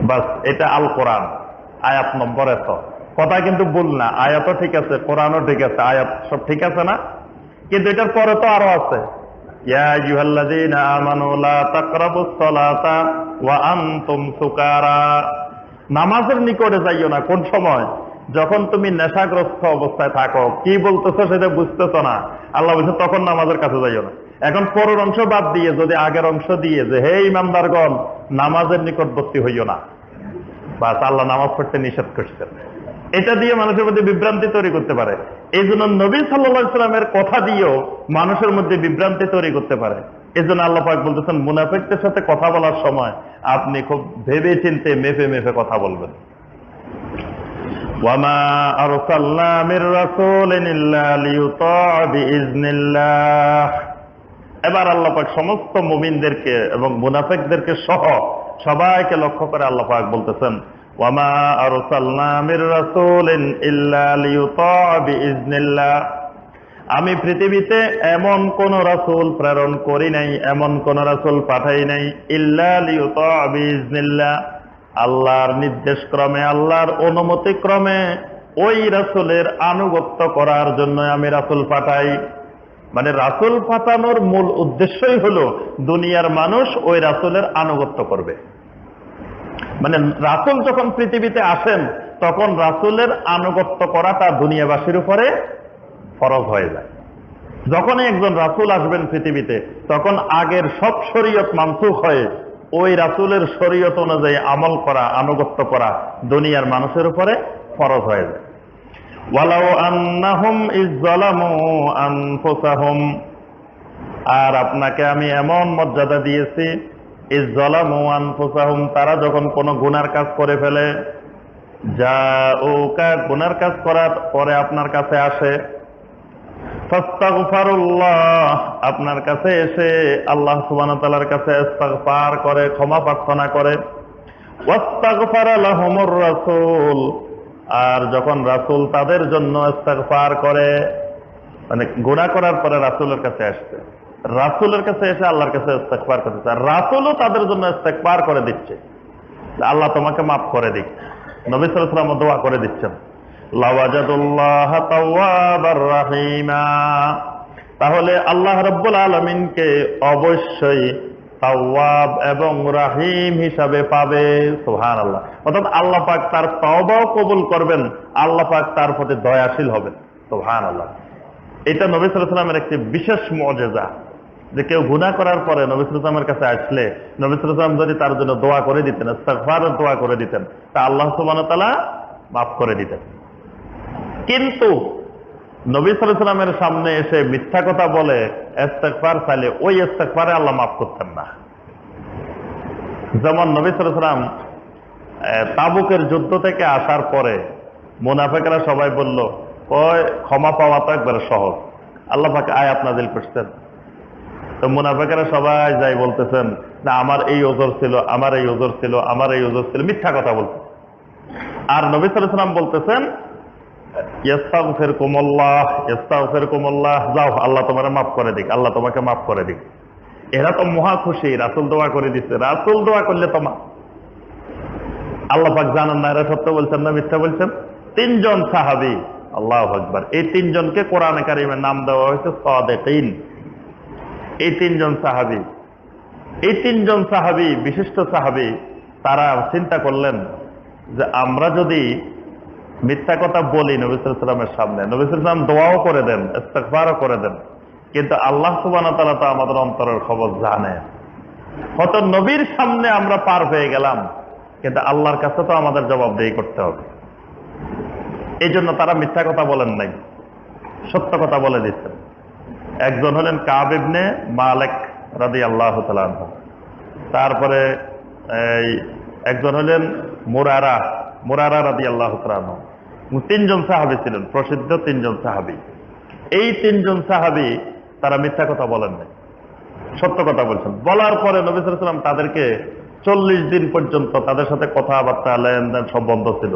বাস, এটা আল কোরআন, আয়াত নম্বর এত। কথা কিন্তু ভুল না, আয়াতও ঠিক আছে, কোরআনও ঠিক আছে, আয়াত সব ঠিক আছে না? কিন্তু এটার পরে তো আরো আছে, ইয়া আইয়ুহাল্লাযীনা আমানু লা তাকরাবুস সালাতা ওয়া আনতুম সুকারা, নামাজের নিকটে যাইও না। কোন সময়? যখন তুমি নেশাগ্রস্ত অবস্থায় থাকো, কি বলতেছো সেটা বুঝতেছো না, আল্লাহ বলছে তখন নামাজের কাছে যাইও না। এখন পরের অংশ বাদ দিয়ে যদি আগের অংশ দিয়ে যে হে ইমানদারগণ নামাজের নিকটবর্তী হইও না, বাস আল্লাহ নামাজ পড়তে নিষেধ করছেন। এটা দিয়ে মানুষের মধ্যে বিভ্রান্তি তৈরি করতে পারে। এই জন্য নবী সাল্লাল্লাহু আলাইহি ওয়াসাল্লামের কথা দিয়েও মানুষের মধ্যে বিভ্রান্তি তৈরি করতে পারে। এই জন্য আল্লাহ পাক বলতেছেন মুনাফিকদের সাথে কথা বলার সময় আপনি খুব ভেবে চিন্তে মেপে মেপে কথা বলবেন। ওয়ামা আরসালনা মির রাসূলিন ইল্লা লিইউতাআ বিইজনিল্লাহ। এবার আল্লাহ পাক সমস্ত মুমিনদেরকে এবং মুনাফিকদেরকে সহ সবাইকে লক্ষ্য করে আল্লাহ পাক বলতেছেন, ওয়ামা আরসালনা মির রাসূলিন ইল্লা লিইউতাআ বিইজনিল্লাহ। আমি পৃথিবীতে এমন কোন রাসূল প্রেরণ করি নাই, এমন কোন রাসূল পাঠাই নাই, ইল্লা লিইউতাআ বিইজনিল্লাহ, আল্লাহর নির্দেশ ক্রমে, আল্লাহর অনুমতি ক্রমে ওই রাসূলের আনুগত্য করার জন্য আমি রাসূল পাঠাই। মানে রাসূল পাঠানোর মূল উদ্দেশ্যই হলো দুনিয়ার মানুষ ওই রাসূলের আনুগত্য করবে। মানে রাসূল যখন পৃথিবীতে আসেন তখন রাসূলের আনুগত্য করাটা দুনিয়াবাসীর উপরে ফরজ হয়ে যায়। যখনই একজন রাসূল আসবেন পৃথিবীতে তখন আগের সব শরীয়ত মানসুখ হয়ে ওই রাসূলের শরীয়ত অনুযায়ী আমল করা, আনুগত্য করা দুনিয়ার মানুষের উপরে ফরজ হয়ে যায়। ওয়ালাউ আন্নাহুম ইযযালামু আনফুসাহুম, আর আপনাকে আমি এমন মর্যাদা দিয়েছি, ইযযালামু আনফুসাহুম, তারা যখন কোনো গুনার কাজ করে ফেলে, জাউকা, গুনার কাজ করার পরে আপনার কাছে আসে, ফাস্তাগফিরুল্লাহ, আপনার কাছে এসে আল্লাহ সুবহানাহু ওয়া তাআলার কাছে ইস্তিগফার করে, ক্ষমা প্রার্থনা করে, ওয়াস্তাগফারা লাহুমুর রাসূল, আর যখন রাসূল তাদের জন্য ইস্তিগফার করে, মানে গুনাহ করার পরে রাসূলের কাছে আসছে, রাসূলের কাছে এসে আল্লাহর কাছে ইস্তিগফার করতেছে, আর রাসূলও তাদের জন্য ইস্তিগফার করে দিচ্ছে, আল্লাহ তোমাকে মাফ করে দিক। নবী সাল্লাল্লাহু আলাইহি ওয়াসাল্লাম দোয়া করে দিচ্ছেন, লাওয়াজাদুল্লাহ তাওয়াবার রাহিমা, তাহলে আল্লাহ রাব্বুল আলামিনকে অবশ্যই তাওয়াব এবং রাহিম হিসাবে পাবে। সুবহানাল্লাহ। অর্থাৎ আল্লাহ পাক তার তওবাও কবুল করবেন, আল্লাহ পাক তার প্রতি দয়াশীল হবেন। সুবহানাল্লাহ। এটা নবী সাল্লাল্লাহু আলাইহি ওয়াসাল্লামের একটি বিশেষ মুজিজা, যে কেউ গুনাহ করার পরে নবী সাল্লাল্লাহু আলাইহি ওয়াসাল্লামের কাছে আসলে নবী সাল্লাল্লাহু আলাইহি ওয়াসাল্লাম যদি তার জন্য দোয়া করে দিতেন, ইস্তিগফারের দোয়া করে দিতেন, তা আল্লাহ সুবহানাহু ওয়া তাআলা মাফ করে দিতেন। কিন্তু নবী সাল্লাল্লাহু আলাইহি ওয়াসাল্লামের সামনে এসে মিথ্যা কথা বলে ইস্তিগফার চাইলে ওই ইস্তিগফারে আল্লাহ মাফ করতেন না। যেমন নবী সাল্লাল্লাহু আলাইহি ওয়াসাল্লাম তাবুকের যুদ্ধ থেকে আসার পরে মুনাফিকরা সবাই বলল, ওই ক্ষমা পাওয়া তো একবারে সহজ, আল্লাহ পাক আয়াত নাযিল করছেন। তো মুনাফিকরা সবাই যাই বলতেছেন, না আমার এই ওজর ছিল, আমার এই ওজর ছিল, আমার এই ওজর ছিল, মিথ্যা কথা বলতেন। আর নবী সাল্লাল্লাহু আলাইহি ওয়াসাল্লাম বলতেছেন, ইস্তাগফিরকুমুল্লাহ, ইস্তাগফিরকুমুল্লাহ, যাও আল্লাহ তোমাকে মাফ করে দিক, আল্লাহ তোমাকে মাফ করে দিক। এরা তো মহা খুশি, রাসূল দোয়া করে দিচ্ছে, রাসূল দোয়া করলে তো মাফ। আল্লাহ পাক জানেন না এরা সত্য বলছেন না মিথ্যা বলছেন। 3 জন সাহাবী, আল্লাহু আকবার, এই 3 জনকে কোরআনে কারিমে নাম দেওয়া হয়েছে সাদিকিন। এই 3 জন সাহাবী, এই 3 জন সাহাবী বিশিষ্ট সাহাবী, তারা চিন্তা করলেন যে আমরা যদি মিথ্যা কথা বলি নবী সাল্লাল্লাহু আলাইহি ওয়াসাল্লামের সামনে, নবী সাল্লাল্লাহু আলাইহি ওয়াসাল্লাম দোয়াও করে দেন, ইস্তিগফারও করে দেন, কিন্তু আল্লাহ সুবহানাহু ওয়া তাআলা তো আমাদের অন্তরের খবর জানে। হয়তো নবীর সামনে আমরা পার হয়ে গেলাম, কিন্তু আল্লাহর কাছে তো আমাদের জবাবদিহি করতে হবে। এই জন্য তারা মিথ্যা কথা বলেন নাই, সত্য কথা বলে দিচ্ছেন। একজন হলেন কাব ইবনে মালিক রাদিয়াল্লাহু তাআলা আনহু, তারপরে একজন হলেন মুরারা রাদিয়াল্লাহু তাআলা আনহু। তিনজন সাহাবী ছিলেন, প্রসিদ্ধ তিনজন সাহাবী। এই তিনজন সাহাবী তারা মিথ্যা কথা বলেন নাই, সত্য কথা বলছেন। বলার পরে নবী সাল্লাল্লাহু আলাইহি ওয়াসাল্লাম তাদেরকে 40 দিন পর্যন্ত তাদের সাথে কথাবার্তা লেনদেন সব বন্ধ ছিল।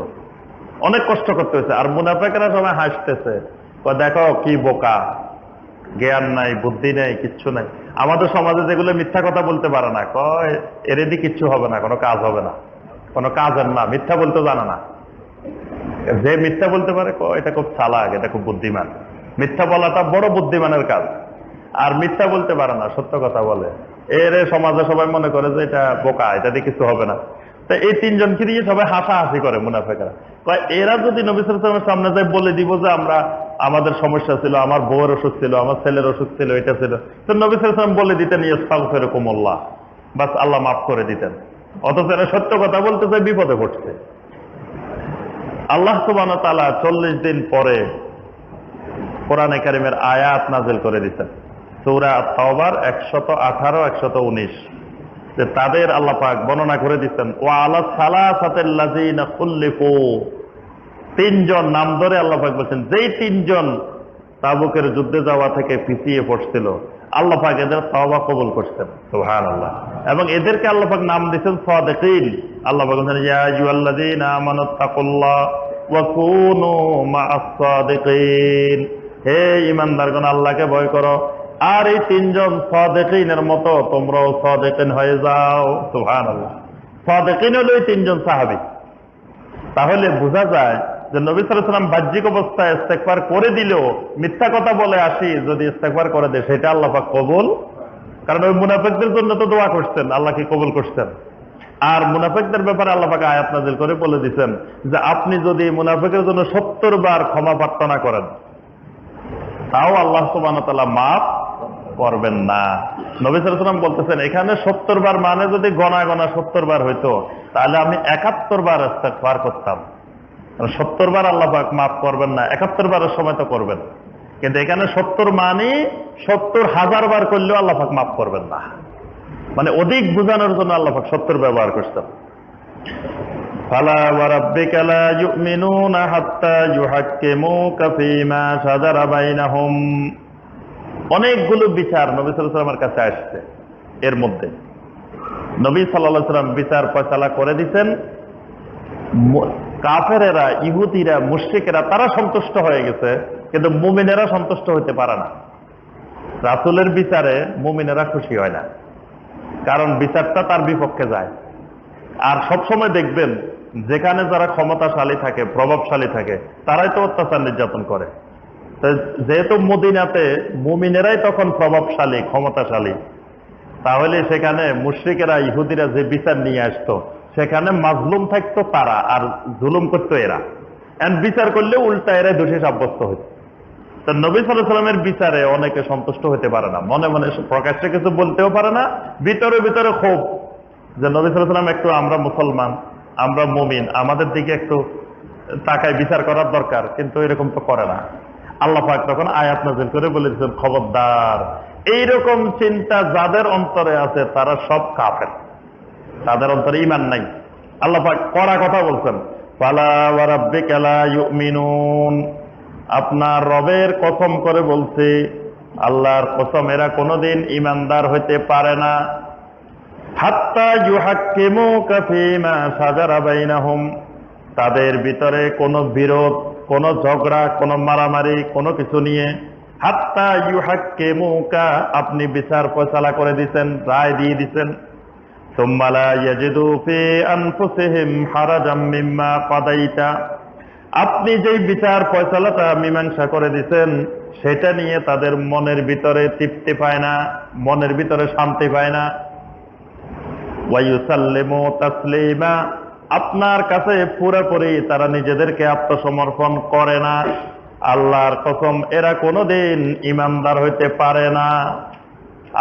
অনেক কষ্ট করতে হয়েছে। আর মুনাফিকরা সবাই হাসতেছে, দেখো কি বোকা, জ্ঞান নাই, বুদ্ধি নেই, কিচ্ছু নাই। আমাদের সমাজে যেগুলো মিথ্যা কথা বলতে পারে না, কয় এর এদি কিচ্ছু হবে না, কোনো কাজ হবে না, কোনো কাজের না, মিথ্যা বলতে জানে না। যে মিথ্যা বলতে পারে এটা খুব চালাক, এটা খুব বুদ্ধিমান। মিথ্যা বলাটা বড় বুদ্ধিমানের কাজ। আর মিথ্যা বলতে পারে না, সত্য কথা বলে, এর সমাজে সবাই মনে করে যে এটা বোকা, এটা দিয়ে কিছু হবে না। তো এই তিনজনকে দিয়ে সবাই হাসাহাসি করে মুনাফিকরা। এরা যদি নবী সাল্লাল্লাহু আলাইহি ওয়াসাল্লামের সামনে যাই বলে দিব যে আমাদের সমস্যা ছিল, আমার বউয়ের অসুখ ছিল, আমার ছেলের অসুখ ছিল, এটা ছিল, তো নবী সাল্লাল্লাহু আলাইহি ওয়াসাল্লাম বলে দিতেন ইস্তাগফিরুকুমুল্লাহ, বাস আল্লাহ মাফ করে দিতেন। অথচ এরা সত্য কথা বলতে চাই, বিপদে পড়ছে। আল্লাহ সুবহানাহু ওয়া তাআলা 40 দিন পরে কোরআনে কারীমের আয়াত নাযিল করে দিতেন, সূরা আত-তাওবার 118, 119, যে তাদের আল্লাহ পাক বর্ণনা করে দিচ্ছেন, ওয়া আলা সালাসাতিল লাযিনা খুল্লিফু, তিনজন নাম ধরে আল্লাহ পাক বলেছেন, যেই তিনজন তাবুকের যুদ্ধে যাওয়া থেকে পিছিয়ে পড়ছিল, আল্লাহ পাক এদের তওবা কবুল করছেন। সুবহানাল্লাহ। এবং এদেরকে আল্লাহ পাক নাম দিয়েছেন সাদিকিন। আল্লাহ পাক বলেছেন, ইয়া আইয়ুহাল্লাযীনা আমানুত্তাকুল্লাহ ওয়া কুনু মা'আস সাদিকিন, হে ঈমানদারগণ আল্লাহকে ভয় করো, আর এই তিনজন সাদিকিনের মতো তোমরাও সাদিকিন হয়ে যাও। সুবহানাল্লাহ। সাদিকিন হলো এই তিনজন সাহাবী। তাহলে বোঝা যায় যে নবী সাল্লাল্লাহু আলাইহি ওয়াসাল্লাম বাহ্যিক অবস্থায় ইস্তেগফার করে দিলেও মিথ্যা কথা বলে আসি, যদি ইস্তেগফার করে দেয় সেটা আল্লাহ পাক কবুল, কারণ ওই মুনাফিকদের জন্য তো দোয়া করছেন, আল্লাহ কি কবুল করছেন। আর মুনাফিকদের ব্যাপারে আল্লাহ পাক আয়াত নাযিল করে বলে দিয়েছেন যে আপনি যদি মুনাফিকের জন্য 70 বার ক্ষমা প্রার্থনা করেন, তাও আল্লাহ সুবহানাহু ওয়া তাআলা মাফ করবেন না। নবী সাল্লাল্লাহু আলাইহি ওয়াসাল্লাম বলতেছেন, এখানে 70 বার মানে যদি গণা 70 বার হইতো, তাহলে আমি 71 বার ইস্তেগফার করতাম। 70 বার আল্লাহ পাক মাফ করবেন না, 71 বারের সময় তো করবেন, কিন্তু এখানে 70 মানে 70,000 বার করলেও আল্লাহ পাক মাফ করবেন না। মানে অধিক বোঝানোর জন্য আল্লাহ পাক 70 ব্যবহার করছেন। ফালা ওয়া রাব্বিকা লা ইউমিনুনা হাত্তা ইউহাক্কিমুকা ফীমা শাজারা বাইনাহুম। অনেকগুলো বিচার নবী সাল্লাল্লাহু আলাইহি ওয়াসাল্লামের কাছে আসছে, এর মধ্যে নবী সাল্লাল্লাহু আলাইহি ওয়াসাল্লাম বিচার ফয়সালা করে দিয়েছেন। কাফেরেরা, ইহুদিরা, মুশরিকেরা তারা সন্তুষ্ট হয়ে গেছে, কিন্তু মুমিনেরা সন্তুষ্ট হতে পারে না। রাসূলের বিচারে মুমিনেরা খুশি হয় না, কারণ বিচারটা তার বিপক্ষে যায়। আর সবসময় দেখবেন যেখানে যারা ক্ষমতাশালী থাকে, প্রভাবশালী থাকে, তারাই তো অত্যাচার নির্যাতন করে। যেহেতু মদিনাতে মুমিনেরাই তখন প্রভাবশালী, ক্ষমতাশালী, তাহলে সেখানে মুশরিকেরা, ইহুদিরা যে বিচার নিয়ে আসতো, সেখানে মাজলুম থাকতো তারা, আর জুলুম করতো এরা। বিচার করলে উল্টা এরা দোষী সাব্যস্ত হইত। তো নবী সাল্লাল্লাহু আলাইহি ওয়াসাল্লামের বিচারে অনেকে সন্তুষ্ট হতে পারে না, মনে মনে প্রকাশ্যে কিছু বলতেও পারে না, ভিতরে ভিতরে ক্ষোভ যে নবী সাল্লাল্লাহু আলাইহি ওয়াসাল্লাম একটু আমরা মুসলমান, আমরা মুমিন, আমাদের দিকে একটু তাকায় বিচার করার দরকার, কিন্তু এরকম তো করে না। আল্লাহ পাক তখন আয়াত নাযিল করে বলে দিয়েছেন, খবরদার, এইরকম চিন্তা যাদের অন্তরে আছে তারা সব কাফের, তাদের অন্তরে ঈমান নাই। আল্লাহ পাক কড়া কথা বলছেন, ফালা ওয়া রাব্বিকা লা ইউমিনুন, আপনার রবের কসম করে বলছি, আল্লাহর কসম, এরা কোনোদিন ঈমানদার হইতে পারে না। হাত্তা ইউহাক্কিমুকা ফীমা শাজারা বাইনাহুম, তাদের ভিতরে কোনো বিরোধ, কোনো ঝগড়া, কোনো মারামারি, কোনো কিছু নিয়ে, হাত্তা ইউহাক্কিমুকা, আপনি বিচার ফয়সালা করে দিয়েছেন, রায় দিয়ে দিয়েছেন, সুম্মা লা ইয়াজিদু ফি আনফুসিহিম হারাজাম মিম্মা কাদাইতা, আপনি যেই বিচার ফয়সালাটা মীমাংসা করে দিয়েছেন, সেটা নিয়ে তাদের মনের ভিতরে তৃপ্তি পায় না, মনের ভিতরে শান্তি পায় না। ওয়া ইউসাল্লিমু তাসলিমা, আপনার কাছে পুরোপুরি তারা নিজেদেরকে আত্মসমর্পণ করে না। আল্লাহর কসম, এরা কোনোদিন ইমানদার হইতে পারে না।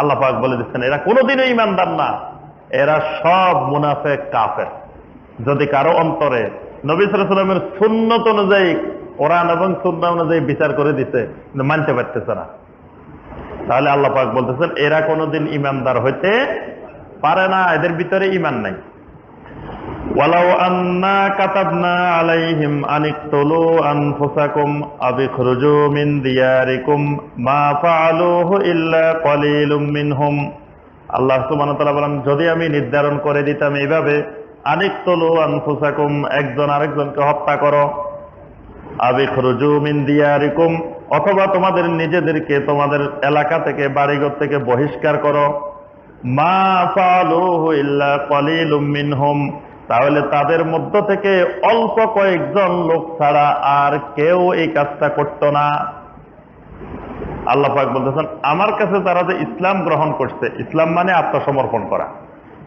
আল্লাহ পাক বলে দিচ্ছেন এরা কোনোদিনই ইমানদার না, এরা সব মুনাফিক কাফের। যদি কারো অন্তরে নবী সাল্লাল্লাহু আলাইহি ওয়াসাল্লামের সুন্নত অনুযায়ী, কোরআন এবং সুন্নাহ অনুযায়ী বিচার করে দিতে কিন্তু মানতে পারতেছে না, তাহলে আল্লাহ পাক বলতেছেন এরা কোনোদিন ইমানদার হইতে পারে না, এদের ভিতরে ঈমান নাই। ওয়ালাউ আন্না কাতাবনা আলাইহিম আনিকতুলু আনফুসাকুম আও ইখরুজু মিন দিয়ারিকুম মা ফাআলুহু ইল্লা কলিলুম মিনহুম। আল্লাহ সুবহানাহু ওয়া তাআলা বলেন, যদি আমি নির্ধারণ করে দিতাম এইভাবে, আনিকতুলু আনফুসাকুম, একজন আরেকজনকে হত্যা করো, আও ইখরুজু মিন দিয়ারিকুম, অথবা তোমাদের নিজেদেরকে তোমাদের এলাকা থেকে বাড়িঘর থেকে বহিষ্কার করো, মা ফাআলুহু ইল্লা কলিলুম মিনহুম, তাহলে তাদের মধ্য থেকে অল্প কয়েকজন লোক ছাড়া আর কেউ এই কাজটা করত না। আল্লাহ পাক বলতেছেন আমার কাছে তারা যে ইসলাম গ্রহণ করছে, ইসলাম মানে আত্মসমর্পণ করা,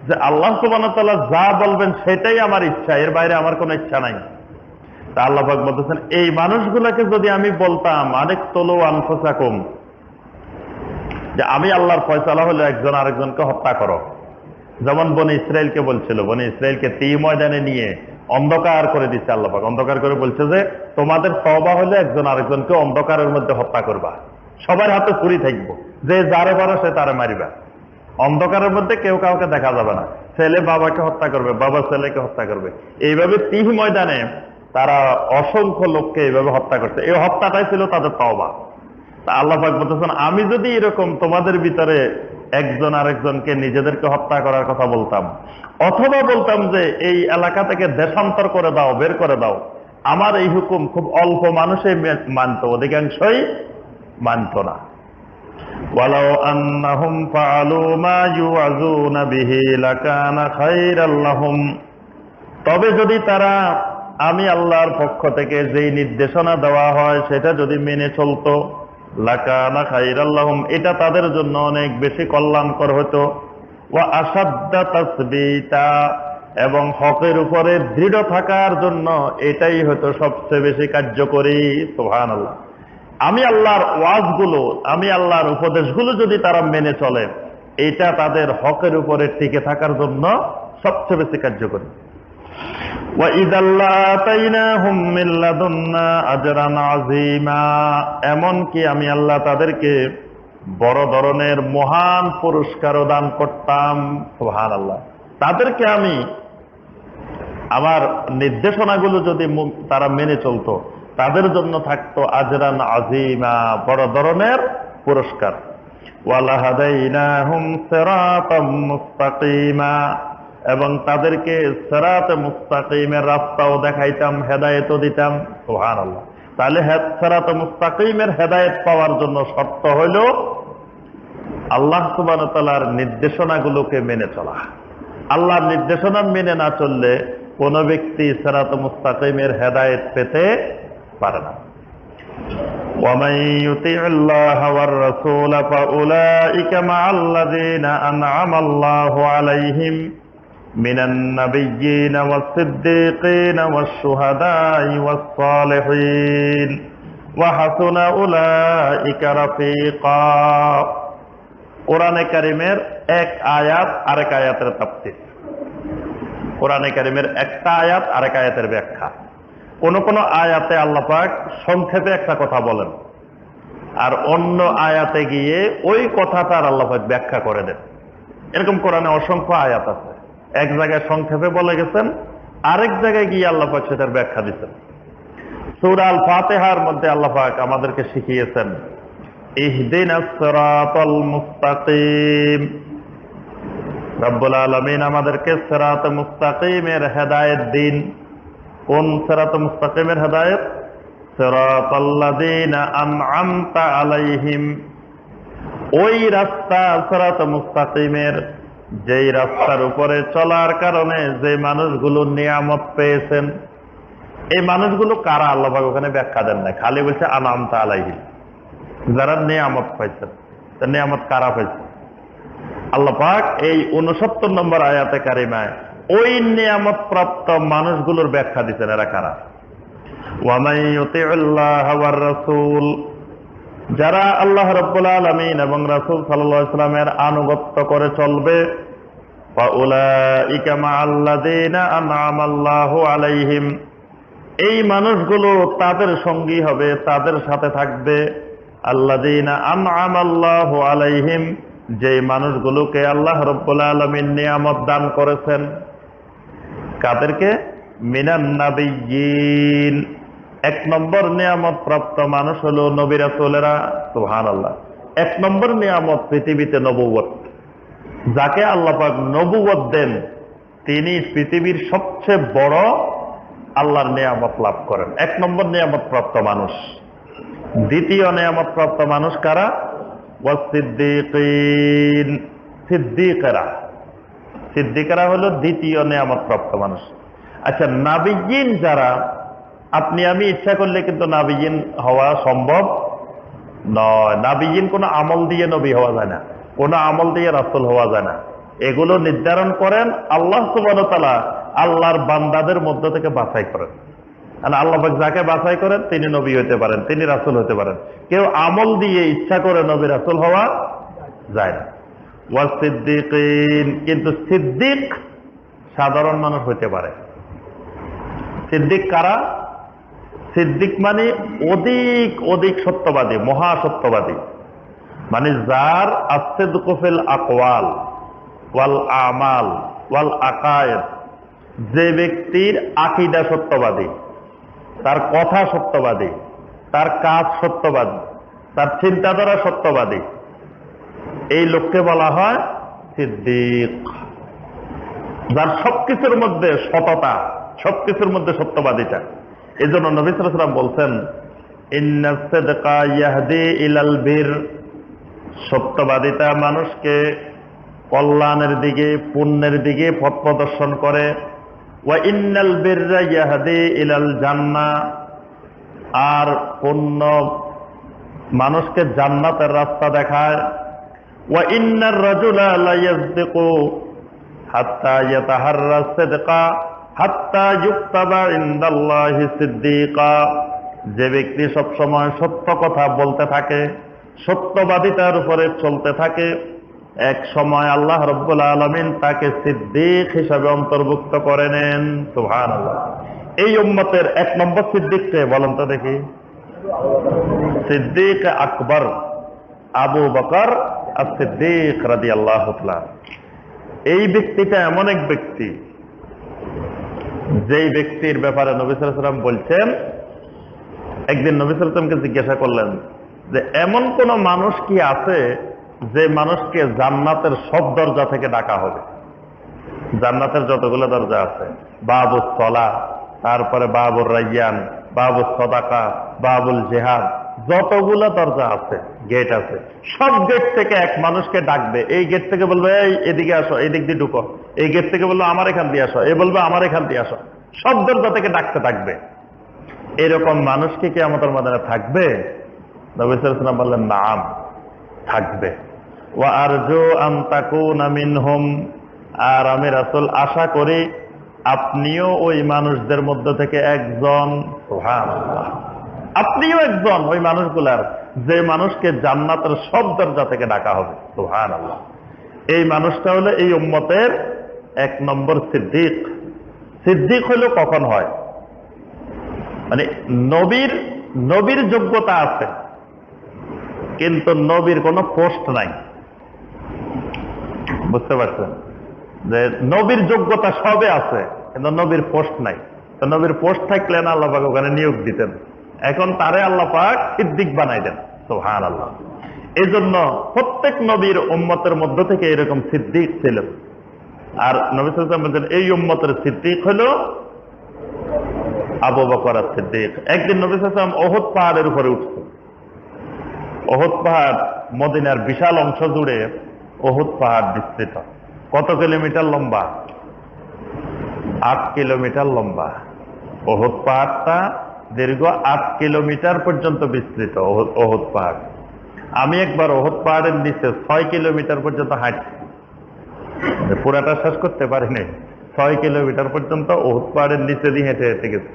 যে আল্লাহ সুবহানাহু ওয়া তাআলা যা বলবেন সেটাই আমার ইচ্ছা, এর বাইরে আমার কোনো ইচ্ছা নাই। তা আল্লাহ পাক বলতেছেন এই মানুষগুলোকে যদি আমি বলতাম আনিকতুলু আনফুসাকুম, যে আমি আল্লাহর ফয়সালা হলো একজন আরেকজনকে হত্যা করো, যেমন বনি ইসরাইলকে বলছিল, বনি ইসরাইলকে তীর ময়দানে নিয়ে অন্ধকার করে দিচ্ছে আল্লাহ পাক, অন্ধকার করে বলছে যে তোমাদের তওবা হলে একজন আরেকজনকে অন্ধকারের মধ্যে হত্যা করবা, সবার হাতে ছুরি থাকবো, যে যারে পারো সে তারে মারিবা, অন্ধকারের মধ্যে কেউ কাউকে দেখা যাবে না, ছেলে বাবাকে হত্যা করবে, বাবা ছেলেকে হত্যা করবে। এইভাবে তীর ময়দানে তারা অসংখ্য লোককে এইভাবে হত্যা করছে, এই হত্যাটাই ছিল তাদের তওবা। তা আল্লাহ পাক বলতেছেন আমি যদি এরকম তোমাদের ভিতরে একজন আরেকজনকে নিজেদেরকে হত্যা করার কথা বলতাম, অথবা বলতাম যে এই এলাকা থেকে দেশান্তর করে দাও, বের করে দাও, আমার এই হুকুম খুব অল্প মানুষই মানত, অধিকাংশই মানত না। ওয়ালাউ আন্নাহুম ফাআলু মা ইউআযুনা বিহি লাকানা খায়রাল লাহুম, তবে যদি তারা আমি আল্লাহর পক্ষ থেকে যেই নির্দেশনা দেওয়া হয় সেটা যদি মেনে চলতো, লাকানা খায়রাল লাহুম, এটা তাদের জন্য অনেক বেশি কল্যাণকর হতো। ওয়া আশাদ্দা তাসবিতা, এবং হকের উপরে দৃঢ় থাকার জন্য এটাই হতো সবচেয়ে বেশি কার্যকরী। সুবহানাল্লাহ। আমি আল্লাহর ওয়াজগুলো, আমি আল্লাহর উপদেশগুলো যদি তারা মেনে চলে, এটা তাদের হকের উপরে টিকে থাকার জন্য সবচেয়ে বেশি কার্যকরী। وَإِذًا لَّآتَيْنَاهُم مِّن لَّدُنَّا أَجْرًا عَظِيمًا, এমনকি আমি আল্লাহ তাদেরকে বড় ধরনের মহান পুরস্কারও দান করতাম। সুবহানাল্লাহ। তাদেরকে আমি আমার নির্দেশনাগুলো যদি তারা মেনে চলতো, তাদের জন্য থাকতো আজরান আযীমা, বড় ধরনের পুরস্কার। ওয়ালাহাদাইনাহুম সিরাতাম মুস্তাকিমা, এবং তাদেরকে সিরাতে মুস্তাকিমের রাস্তাও দেখাইতাম, হেদায়েতও দিতাম। সুবহানাল্লাহ। তাহলে সিরাতে মুস্তাকিমের হেদায়েত পাওয়ার জন্য শর্ত হইল আল্লাহ সুবহানাহু ওয়া তাআলার নির্দেশনাগুলোকে মেনে চলা। আল্লাহর নির্দেশনা মেনে না চললে কোন ব্যক্তি সিরাতে মুস্তাকিমের হেদায়েত পেতে পারে না। وَمَن يُطِعِ اللَّهَ وَالرَّسُولَ فَأُولَٰئِكَ مَعَ الَّذِينَ أَنْعَمَ اللَّهُ عَلَيْهِم مِّنَ النَّبِيِّينَ وَالصِّدِّيقِينَ وَالشُّهَدَاءِ وَالصَّالِحِينَ وَحَسُنَ أُولَٰئِكَ رَفِيقًا। কোরআনে কারীমের এক আয়াত আরেক আয়াতের তাফসীর, কোরআনে কারীমের একটা আয়াত আরেক আয়াতের ব্যাখ্যা। কোন কোন আয়াতে আল্লাহ পাক সংক্ষেপে একটা কথা বলেন, আর অন্য আয়াতে গিয়ে ওই কথাটার আল্লাহ পাক ব্যাখ্যা করে দেন। এরকম কোরআনে অসংখ্য আয়াত আছে, এক জায়গায় সংক্ষেপে বলে গেছেন, আরেক জায়গায় গিয়ে আল্লাহ পাক সেটার ব্যাখ্যা দিচ্ছেন। সূরা আল ফাতিহার মধ্যে আল্লাহ পাক আমাদেরকে শিখিয়েছেন ইহদিনাস সিরাতাল মুস্তাকিম। রব্বুল আলামিন আমাদেরকে সিরাতে মুস্তাকিমের হেদায়েত দিন। কোন সিরাতে মুস্তাকিমের হেদায়েত? সিরাতাল্লাযীনা আন'আমতা আলাইহিম, ওই রাস্তা সিরাতে মুস্তাকিমের যেই রাস্তার উপরে চলার কারণে যে মানুষগুলো নিয়ামত পেয়েছেন। এই মানুষগুলো কারা আল্লাহ পাক ওখানে ব্যাখ্যা দেন না, খালি বলছে আন'আমতা আলাইহিম, যারা নিয়ামত পাইছেন। নিয়ামত কারা পাইছে? আল্লাহ পাক এই 69 নম্বর আয়াতে কারিমায় ওই নিয়ামত প্রাপ্ত মানুষগুলোর ব্যাখ্যা দিচ্ছেন। এরা কারা? ওয়ামাই ইউতিউল্লাহ ওয়ার রাসূল, যারা আল্লাহ রাব্বুল আলামিন এবং রাসূল সাল্লাল্লাহু আলাইহি ওয়াসাল্লামের আনুগত্য করে চলবে, ফাউলাইকা মাআল্লাযীনা আন'আমাল্লাহু আলাইহিম, এই মানুষগুলো তাদের সঙ্গী হবে, তাদের সাথে থাকবে। আল্লাযীনা আন'আমাল্লাহু আলাইহিম, যে মানুষগুলোকে আল্লাহ রাব্বুল আলামিন নিয়ামত দান করেছেন। কাদেরকে? মিনান নাবিয়্যিন, 1 নম্বর নিয়ামত প্রাপ্ত মানুষ হলো নবী রাসূলেরা। সুবহানাল্লাহ। 1 নম্বর নিয়ামত পৃথিবীতে নবুয়ত। যাকে আল্লাহ পাক নবুয়ত দেন তিনি পৃথিবীর সবচেয়ে বড় আল্লাহর নিয়ামত লাভ করেন। 1 নম্বর নিয়ামত প্রাপ্ত মানুষ। দ্বিতীয় নিয়ামত প্রাপ্ত মানুষ কারা? ওয়াসিদ্দিকিন, সিদ্দিকরা। সিদ্দিকরা হলো দ্বিতীয় নিয়ামত প্রাপ্ত মানুষ। আচ্ছা, নাবিয়্যিন যারা, আপনি আমি ইচ্ছা করলে কিন্তু নাবিয়্যিন হওয়া সম্ভব নয়। নাবিয়্যিন কোনো আমল দিয়ে নবী হওয়া যায় না, কোনো আমল দিয়ে রাসূল হওয়া যায় না। এগুলো নির্ধারণ করেন আল্লাহ সুবহানাহু ওয়া তাআলা, আল্লাহর বান্দাদের মধ্য থেকে বাছাই করেন। আল্লাহ পাক যাকে বাছাই করেন তিনি নবী হতে পারেন, তিনি রাসূল হতে পারেন। কেউ আমল দিয়ে ইচ্ছা করে নবী রাসূল হওয়া যায় না। ওয়াসিদ্দিকিন, কিন্তু সিদ্দিক সাধারণ মানুষ হতে পারে। সিদ্দিক কারা? সিদ্দিক মানে অধিক অধিক সত্যবাদী, মহা সত্যবাদী। মানে যার আসিদকু ফিল আকওয়াল ওয়াল আমাল ওয়াল আকায়েদ, যে ব্যক্তির আকীদা সত্যবাদী, তার কথা সত্যবাদী, তার কাজ সত্যবাদী, তার চিন্তাধারা সত্যবাদী, এই লোককে বলা হয় সিদ্দিক। যার সবকিছুর মধ্যে সততা, সবকিছুর মধ্যে সত্যবাদিতা। এই জন্য নবী সাল্লাল্লাহু আলাইহি ওয়াসাল্লাম বলছেন, ইন্নাস সিদকা ইয়াহদি ইলাল বির, সত্যবাদিতা মানুষকে কল্যাণের দিকে, পুণ্যের দিকে পথ প্রদর্শন করে। ওয়া ইন্নাল বিররা ইয়াহদি ইলাল জান্নাহ, আর পুণ্য মানুষকে জান্নাতের রাস্তা দেখায়। ওয়া ইন্নার রাজুলা লা ইয়াসদিকু হাত্তা ইয়াতাহাররা সিদকা হাত্তা ইউক্তাবা ইনদাল্লাহি সিদ্দিকা, যে ব্যক্তি সবসময় সত্য কথা বলতে থাকে, সত্যবাদিতার উপরে চলতে থাকে, এক সময় আল্লাহ রাব্বুল আলামিন তাকে সিদ্দিক হিসাবে অন্তর্ভুক্ত করে নেন। সুবহানাল্লাহ। এই উম্মতের 1 নম্বর সিদ্দিক কে বলেন তো দেখি? সিদ্দিক আকবর আবু বকর as-সিদ্দিক রাদিয়াল্লাহু তাআলা। এই ব্যক্তিটা এমন এক ব্যক্তি, যেই ব্যক্তির ব্যাপারে নবী সাল্লাল্লাহু আলাইহি ওয়াসাল্লাম বলছেন, একদিন নবী সাল্লাল্লাহু আলাইহি ওয়াসাল্লামকে জিজ্ঞাসা করলেন যে এমন কোন মানুষ কি আছে যে মানুষকে জান্নাতের সব দরজা থেকে ডাকা হবে? জান্নাতের যতগুলো দরজা আছে, বাবুস সালাহ, তারপরে বাবুর রায়্যান, বাবুস সাদাকা, বাবুল জিহাদ, যতগুলো দরজা আছে, গেট আছে, সব গেট থেকে এক মানুষকে ডাকবে। এই গেট থেকে বলবে এই এদিকে আসো, এই দিক দিয়ে ঢুকো। এই গেট থেকে বলবো আমার এখান দিয়ে আসো, এই বলবে আমার এখান দিয়ে আসো। সব দরজা থেকে ডাকতে থাকবে। এরকম মানুষ কি কিয়ামতের ময়দানে থাকবে? নবী সাল্লাল্লাহু আলাইহি ওয়াসাল্লাম বললেন নাম, থাকবে। ওয়া আরজু আন তাকুনা মিনহুম, আর আমি রাসূল আশা করি আপনিও ওই মানুষদের মধ্য থেকে একজন। সুবহানাল্লাহ। আপনিও একজন ওই মানুষগুলার, যে মানুষকে জান্নাতের সব দরজা থেকে ডাকা হবে। সুবহানাল্লাহ। এই মানুষটা হলো এই উম্মতের 1 নম্বর সিদ্দিক। সিদ্দিক হলো কখন হয়? মানে নবীর যোগ্যতা আছে, কিন্তু নবীর কোনো পোস্ট নাই। বুঝতে পারছেন? যে নবীর যোগ্যতা সবে আছে, কিন্তু নবীর পোস্ট নাই। তো নবীর পোস্ট থাকলে না আল্লাহ পাক ওখানে নিয়োগ দিতেন। এখন তারে আল্লাহ পাক সিদ্দিক বানাই দেন। সুবহানাল্লাহ। এই জন্য প্রত্যেক নবীর উম্মতের মধ্য থেকে এরকম সিদ্দিক ছিলেন। আর নবী সাল্লাল্লাহু আলাইহি ওয়াসাল্লাম বলেন এই উম্মতের সিদ্দিক হলো আবু বকর as-সিদ্দিক। একদিন নবী সাল্লাল্লাহু আলাইহি ওয়াসাল্লাম উহুদ পাহাড়ের উপরে উঠছেন। উহুদ পাহাড় মদিনার বিশাল অংশ জুড়ে উহুদ পাহাড় বিস্তৃত। কত কিলোমিটার লম্বা? 8 কিলোমিটার লম্বা। উহুদ পাহাড়টা দীর্ঘ 8 কিলোমিটার পর্যন্ত বিস্তৃত উহুদ পাহাড়। আমি একবার উহুদ পাহাড়ের নিচে 6 কিলোমিটার পর্যন্ত হাঁটছি। পুরাটা শেষ করতে পারিনি, 6 কিলোমিটার পর্যন্ত উহুদ পাহাড়ের নিচে দিয়ে হেঁটে হেঁটে গেছে,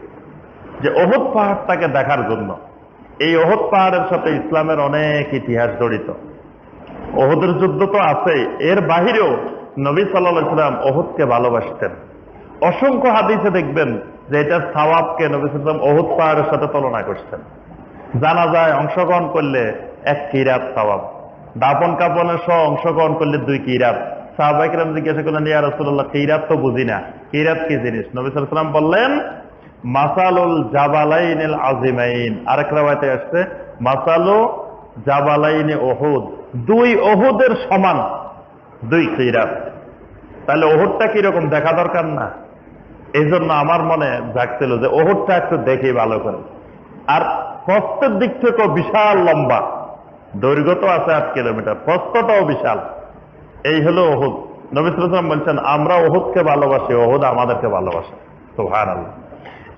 যে উহুদ পাহাড়টাকে দেখার জন্য। এই উহুদ পাহাড়ের সাথে ইসলামের অনেক ইতিহাস জড়িত। উহুদের যুদ্ধ তো আছে, এর বাহিরেও নবী সাল্লাল্লাহু আলাইহি ওয়াসাল্লাম উহুদকে ভালোবাসতেন। অসংখ্য হাদিসে দেখবেন যে এটার সওয়াবকে নবী সাল্লাল্লাহু আলাইহি ওয়াসাল্লাম উহুদ পাহাড়ের সাথে তুলনা করছেন। জানাজায় অংশগ্রহণ করলে 1 কিরাত সওয়াব, দাফন কাফনের সহ অংশগ্রহণ করলে 2 কিরাত। সাহাবায়ে কেরাম জিজ্ঞাসা করলেন, ইয়া রাসূলুল্লাহ, কিরাত তো বুঝি না, কিরাত কি জিনিস? নবী সাল্লাল্লাহু আলাইহি ওয়াসাল্লাম বললেন, মাসালুল জাবালাইনিল আযিমাইন। আরেক রাওয়ায়াতে আসছে মাসালু জাবালাইনি উহুদ, 2 উহুদের সমান 2 কিরাত। তাহলে উহুদটা কিরকম দেখা দরকার না? এই জন্য আমার মনে জাগছিল যে উহুদটা একটু দেখি ভালো করে। আর প্রস্থের দিক থেকেও বিশাল লম্বা, দৈর্ঘ্য তো আছে 8 কিলোমিটার, প্রস্থটাও বিশাল। এই হলো উহুদ। নবী সাল্লাল্লাহু আলাইহি ওয়াসাল্লাম বলছেন, আমরা উহুদকে ভালোবাসি, উহুদ আমাদেরকে ভালোবাসে। সুবহানাল্লাহ।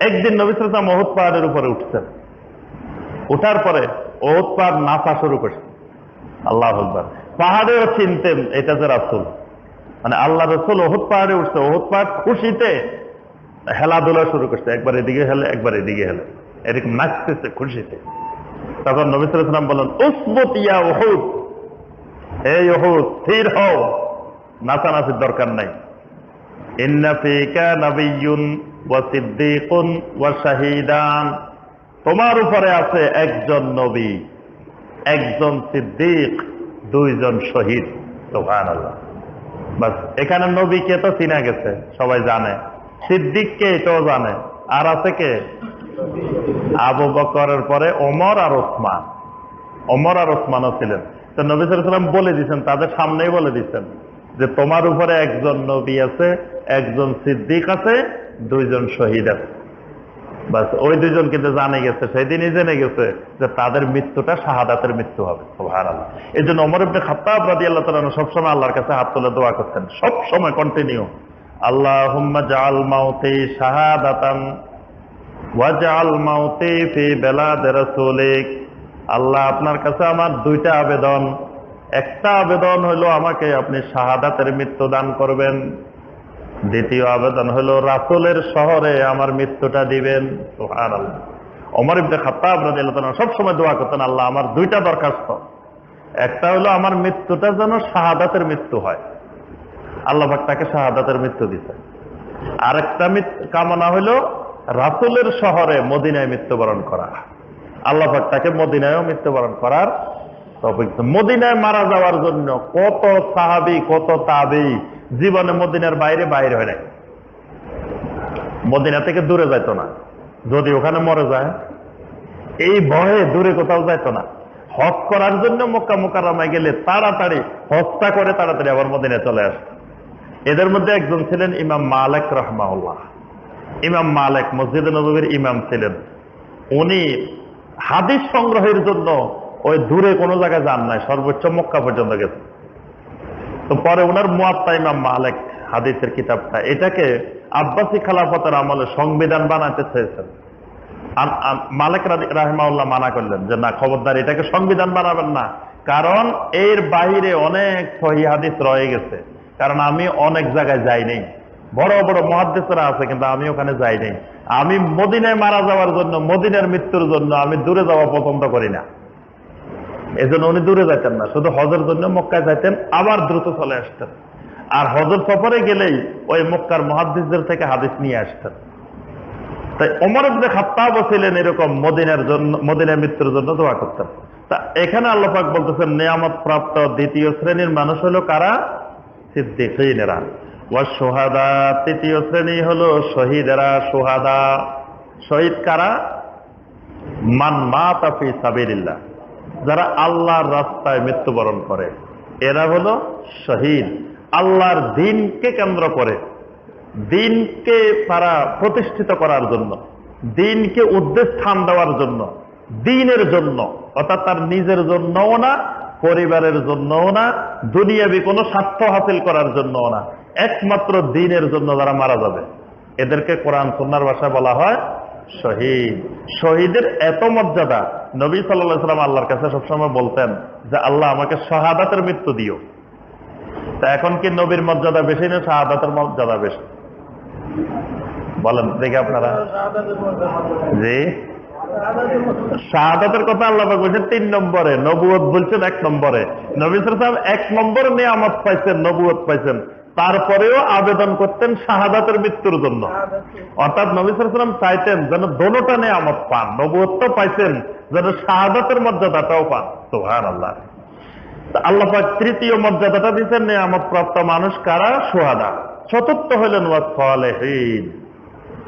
একদিন নবী সাল্লাল্লাহু আলাইহি ওয়াসাল্লাম উহুদ পাহাড়ের উপরে উঠছেন, উঠার পরে উহুদ পাহাড় নাচা শুরু করছে। আল্লাহু আকবার। পাহাড়েও চিনতেন এটা যে রাসূল, মানে আল্লাহ রাসূল উহুদ পাহাড়ে উঠছে। উহুদ পাহাড় খুশিতে হেলাধুলা শুরু করছে, একবার এদিকে হেলে একবার এদিকে হেলে, এরকম নাচতেছে খুশিতে। তখন নবী সাল্লাল্লাহু আলাইহি ওয়াসাল্লাম বললেন, উসবুত ইয়া উহুদ, হে উহুদ স্থির হও, নাচানাচির দরকার নাই। ইন্না ফীকা নাবিয়্যুন ওয়া সিদ্দীকুন ওয়া শাহীদান, তোমার উপরে আছে একজন নবী, একজন সিদ্দিক, 2 জন শহীদ। সুবহানাল্লাহ। বাস, এখানে নবীকে তো চিনা গেছে, সবাই জানে। সিদ্দিককে এটাও জানে। আর আছে কে? আবু বকরের পরে ওমর আর ওসমান। ওমর আর ওসমানও ছিলেন। তো নবী সাল্লাল্লাহু আলাইহি ওয়াসাল্লাম বলে দিয়েছেন, তাদের সামনেই বলে দিয়েছেন যে তোমার উপরে একজন নবী আছে, একজন সিদ্দিক আছে, 2 জন শহীদ আছে। বাস, ওই 2 জন কিন্তু জানে গেছে, সেদিনই জেনে গেছে যে তাদের মৃত্যুটা শাহাদাতের মৃত্যু হবে। সুবহানাল্লাহ। এই জন্য ওমর ইবনে খাত্তাব রাদিয়াল্লাহু তাআলা আনহু সবসময় আল্লাহর কাছে হাত তুলে দোয়া করতেন, সব সময় কন্টিনিউ, আল্লাহুম্মা জাআল মাউতি শাহাদাতান ওয়াজআল মাউতি ফি বেলাদি রাসূলিক। আল্লাহ, আপনার কাছে আমার 2টা আবেদন। একটা আবেদন হলো আমাকে আপনি শাহাদাতের মৃত্যু দান করবেন, দ্বিতীয় আবেদন হলো রাসূলের শহরে আমার মৃত্যুটা দিবেন। সুবহানাল্লাহ। ওমর ইবনে খাত্তাব রাদিয়াল্লাহু তাআলা সব সময় দোয়া করতেন, আল্লাহ আমার 2টা দরখাস্ত, একটা হলো আমার মৃত্যুটা যেন শাহাদাতের মৃত্যু হয়, আল্লাহ পাক তাকে শাহাদাতের মৃত্যু দিতেন। আরেকটা কামনা হলো রাসূলের শহরে মদিনায় মৃত্যুবরণ করা, আল্লাহ পাক তাকে মদিনায়ও মৃত্যুবরণ করার তৌফিক দেন। মদিনায় মারা যাওয়ার জন্য কত সাহাবী কত তাবেঈ জীবনে মদিনার বাইরে বাইরে হয় নাই, মদিনা থেকে দূরে যাইতো না, যদি ওখানে মরে যায় এই ভয়ে দূরে কোথাও যাইতো না। হজ করার জন্য মক্কা মুকাররমায় গেলে তাড়াতাড়ি হজটা করে তাড়াতাড়ি আবার মদিনায় চলে আসতো। এদের মধ্যে একজন ছিলেন ইমাম মালিক রাহমাহুল্লাহ। ইমাম মালিক মসজিদে নববীর ইমাম ছিলেন। উনি হাদিস সংগ্রহের জন্য ওই দূরে কোনো জায়গায় যান নাই, সর্বোচ্চ মক্কা পর্যন্ত গেছে। তো পরে ওনার মুয়াত্তা ইমাম মালিক হাদিসের কিতাবটা, এটাকে আব্বাসী খেলাফতের আমলে সংবিধান বানাতে চেয়েছেন। মালিক রাহিমাহুল্লাহ মানা করলেন যে না, খবরদার এটাকে সংবিধান বানাবেন না, কারণ এর বাইরে অনেক সহিহ হাদিস রয়ে গেছে। কারণ আমি অনেক জায়গায় যাই নাই, বড় বড় মুহাদ্দিসরা আছে কিন্তু আমি ওখানে যাই নাই। আমি মদিনায় মারা যাওয়ার জন্য, মদিনার মৃত্যুর জন্য আমি দূরে যাওয়া পছন্দ করি না। এজন্য উনি দূরে যাইতেন না, শুধু হজের জন্য মক্কায় যাইতেন, আবার দ্রুত চলে আসতেন। আর হজের সফরে গেলেই ওই মক্কার মুহাদ্দিসদের থেকে হাদিস নিয়ে আসতেন। তাই ওমর ইবনে খাত্তাব ছিলেন এরকম মদিনার জন্য, মদিনার মৃত্যুর জন্য দোয়া করতেন। তা এখানে আল্লাহ পাক বলতেছেন নিয়ামত প্রাপ্ত 2য় শ্রেণীর মানুষ হলো কারা? সিদ্দিকীনেরা। ওয়া শুহাদা, 3য় শ্রেণী হলো শহীদেরা, শুহাদা। শহীদ কারা? মান মাতা ফি সাবিলিল্লাহ, যারা আল্লাহর রাস্তায় মৃত্যুবরণ করে এরা হলো শহীদ। আল্লাহর দ্বীনকে কেন্দ্র করে, দ্বীনকে তারা প্রতিষ্ঠিত করার জন্য, দ্বীনকে উদ্দেশ্য স্থান দেওয়ার জন্য, দ্বীনের জন্য, অর্থাৎ তার নিজের জন্যও না, পরিবারের জন্যও না, দুনিয়াবি কোনো স্বার্থ হাসিল করার জন্যও না, একমাত্র দ্বীনের জন্য যারা মারা যাবে এদেরকে কোরআন সুন্নাহর ভাষায় বলা হয় শহীদ। শহীদের এত মর্যাদা, নবী সাল্লাল্লাহু আলাইহি ওয়াসাল্লাম আল্লাহর কাছে সবসময় বলতেন যে আল্লাহ আমাকে শাহাদাতের মৃত্যু দিও। তা এখন কি নবীর মর্যাদা বেশি না শাহাদাতের মর্যাদা বেশি? বলেন দেখি আপনারা। জি, শাহাদাতের কথা আল্লাহ পাক বলছেন 3 নম্বরে, নবুয়ত বলছেন 1 নম্বরে। নবী সাল্লাল্লাহু আলাইহি ওয়াসাল্লাম 1 নম্বরে নিয়ামত পাইছেন, নবুয়ত পাইছেন, তারপরেও আবেদন করতেন শাহাদাতের মৃত্যুর জন্য। অর্থাৎ নবী সাল্লাল্লাহু আলাইহি ওয়াসাল্লাম চাইতেন যেন দোনোটা নিয়ামত পান, নবুয়তও পাইছেন, যেন শাহাদাতের মর্যাদাটাও পান। সুবহানাল্লাহ। আল্লাহ পাক তৃতীয় মর্যাদাটা দিচ্ছেন নিয়ামত প্রাপ্ত মানুষ কারা? শুহাদা। চতুর্থ হলেন সালেহীন।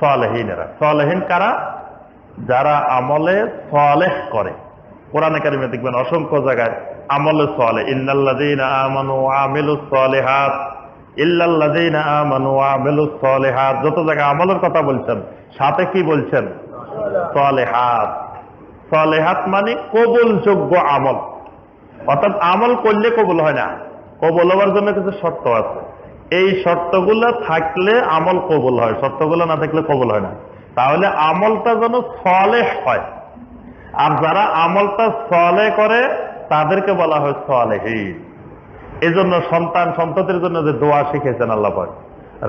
সালেহীনেরা, সালেহীন কারা? যারা আমলে সালেহ করে। কোরআনে কারিমে দেখবেন অসংখ্য জায়গায় আমলে সালেহ, ইন্নাল্লাযীনা আমানু ওয়া আমিলুস সালিহাত, ইল্লাল্লাযীনা আমানু ওয়া আমিলুস সালিহাত। যত জায়গায় আমলের কথা বলছেন, সাথে কি বলছেন? সালেহাত। সালেহাত মানে কবুলযোগ্য আমল। অর্থাৎ আমল করলে কবুল হয় না, কবুল হওয়ার জন্য কিছু শর্ত আছে। এই শর্তগুলো থাকলে আমল কবুল হয়, শর্তগুলো না থাকলে কবুল হয় না। তাহলে আমলটা যেন সালেহ হয়, আর যারা আমলটা সালেহ করে তাদেরকে বলা হয় সালেহীন। এই জন্য সন্তান সন্ততির জন্য যে দোয়া শিখেছেন আল্লাহ পাক,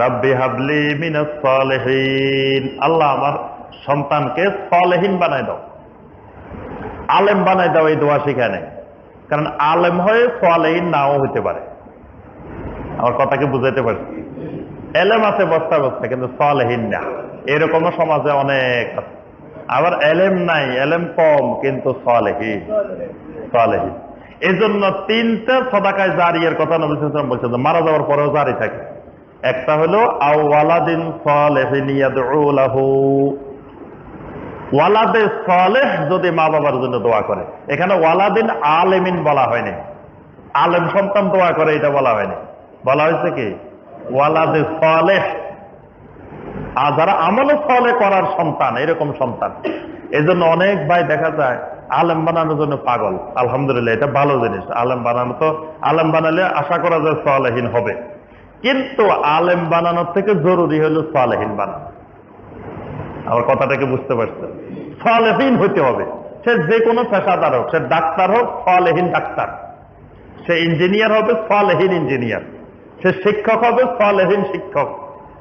রাব্বি হাবলি মিনাস সালেহীন, আল্লাহ আমার সন্তানকে সালেহীন বানাই দাও, আলেম বানাই দাও, এই দোয়া শিখায় নেই। কারণ আলেম হয়ে সালেহীন নাও হইতে পারে। আমার কথাকে বুঝাইতে পারছি? এলেম আছে বস্তা বস্তা, কিন্তু সালেহীন না, এরকমও সমাজে অনেক আছে। আবার এলেম নাই, এলেম কম, কিন্তু সালেহীন। সালেহীন এই জন্য 3টা সাদাকায়ে জারিয়ার কথা নবী সাল্লাল্লাহু আলাইহি ওয়াসাল্লাম বলছেন, মারা যাওয়ার পরেও জারি থাকে। একটা হলো আও ওয়ালাদিন সালেহিন ইয়াদউ লাহু, ওয়ালাদে সালেহ যদি মা বাবার জন্য দোয়া করে। এখানে ওয়ালাদিন আলেমিন বলা হয়নি, আলেম সন্তান দোয়া করে এটা বলা হয়নি, বলা হয়েছে কি ওয়ালাদে সালেহ। আর যারা আমলে সালেহ করার সন্তান, এরকম সন্তান। এই জন্য অনেক ভাই দেখা যায় আলেম বানানোর জন্য পাগল। আলহামদুলিল্লাহ, এটা ভালো জিনিস। আলেম বানানো তো, আলেম বানালে আশা করা যায় সালেহীন হবে, কিন্তু আলেম বানানোর থেকে জরুরি হলো সালেহীন বানানো। আমার কথাটাকে বুঝতে পারছেন? সালেহীন হইতে হবে। সে যে কোনো পেশাদার হোক, সে ডাক্তার হোক সালেহীন ডাক্তার, সে ইঞ্জিনিয়ার হবে সালেহীন ইঞ্জিনিয়ার, সে শিক্ষক হবে সালেহীন শিক্ষক,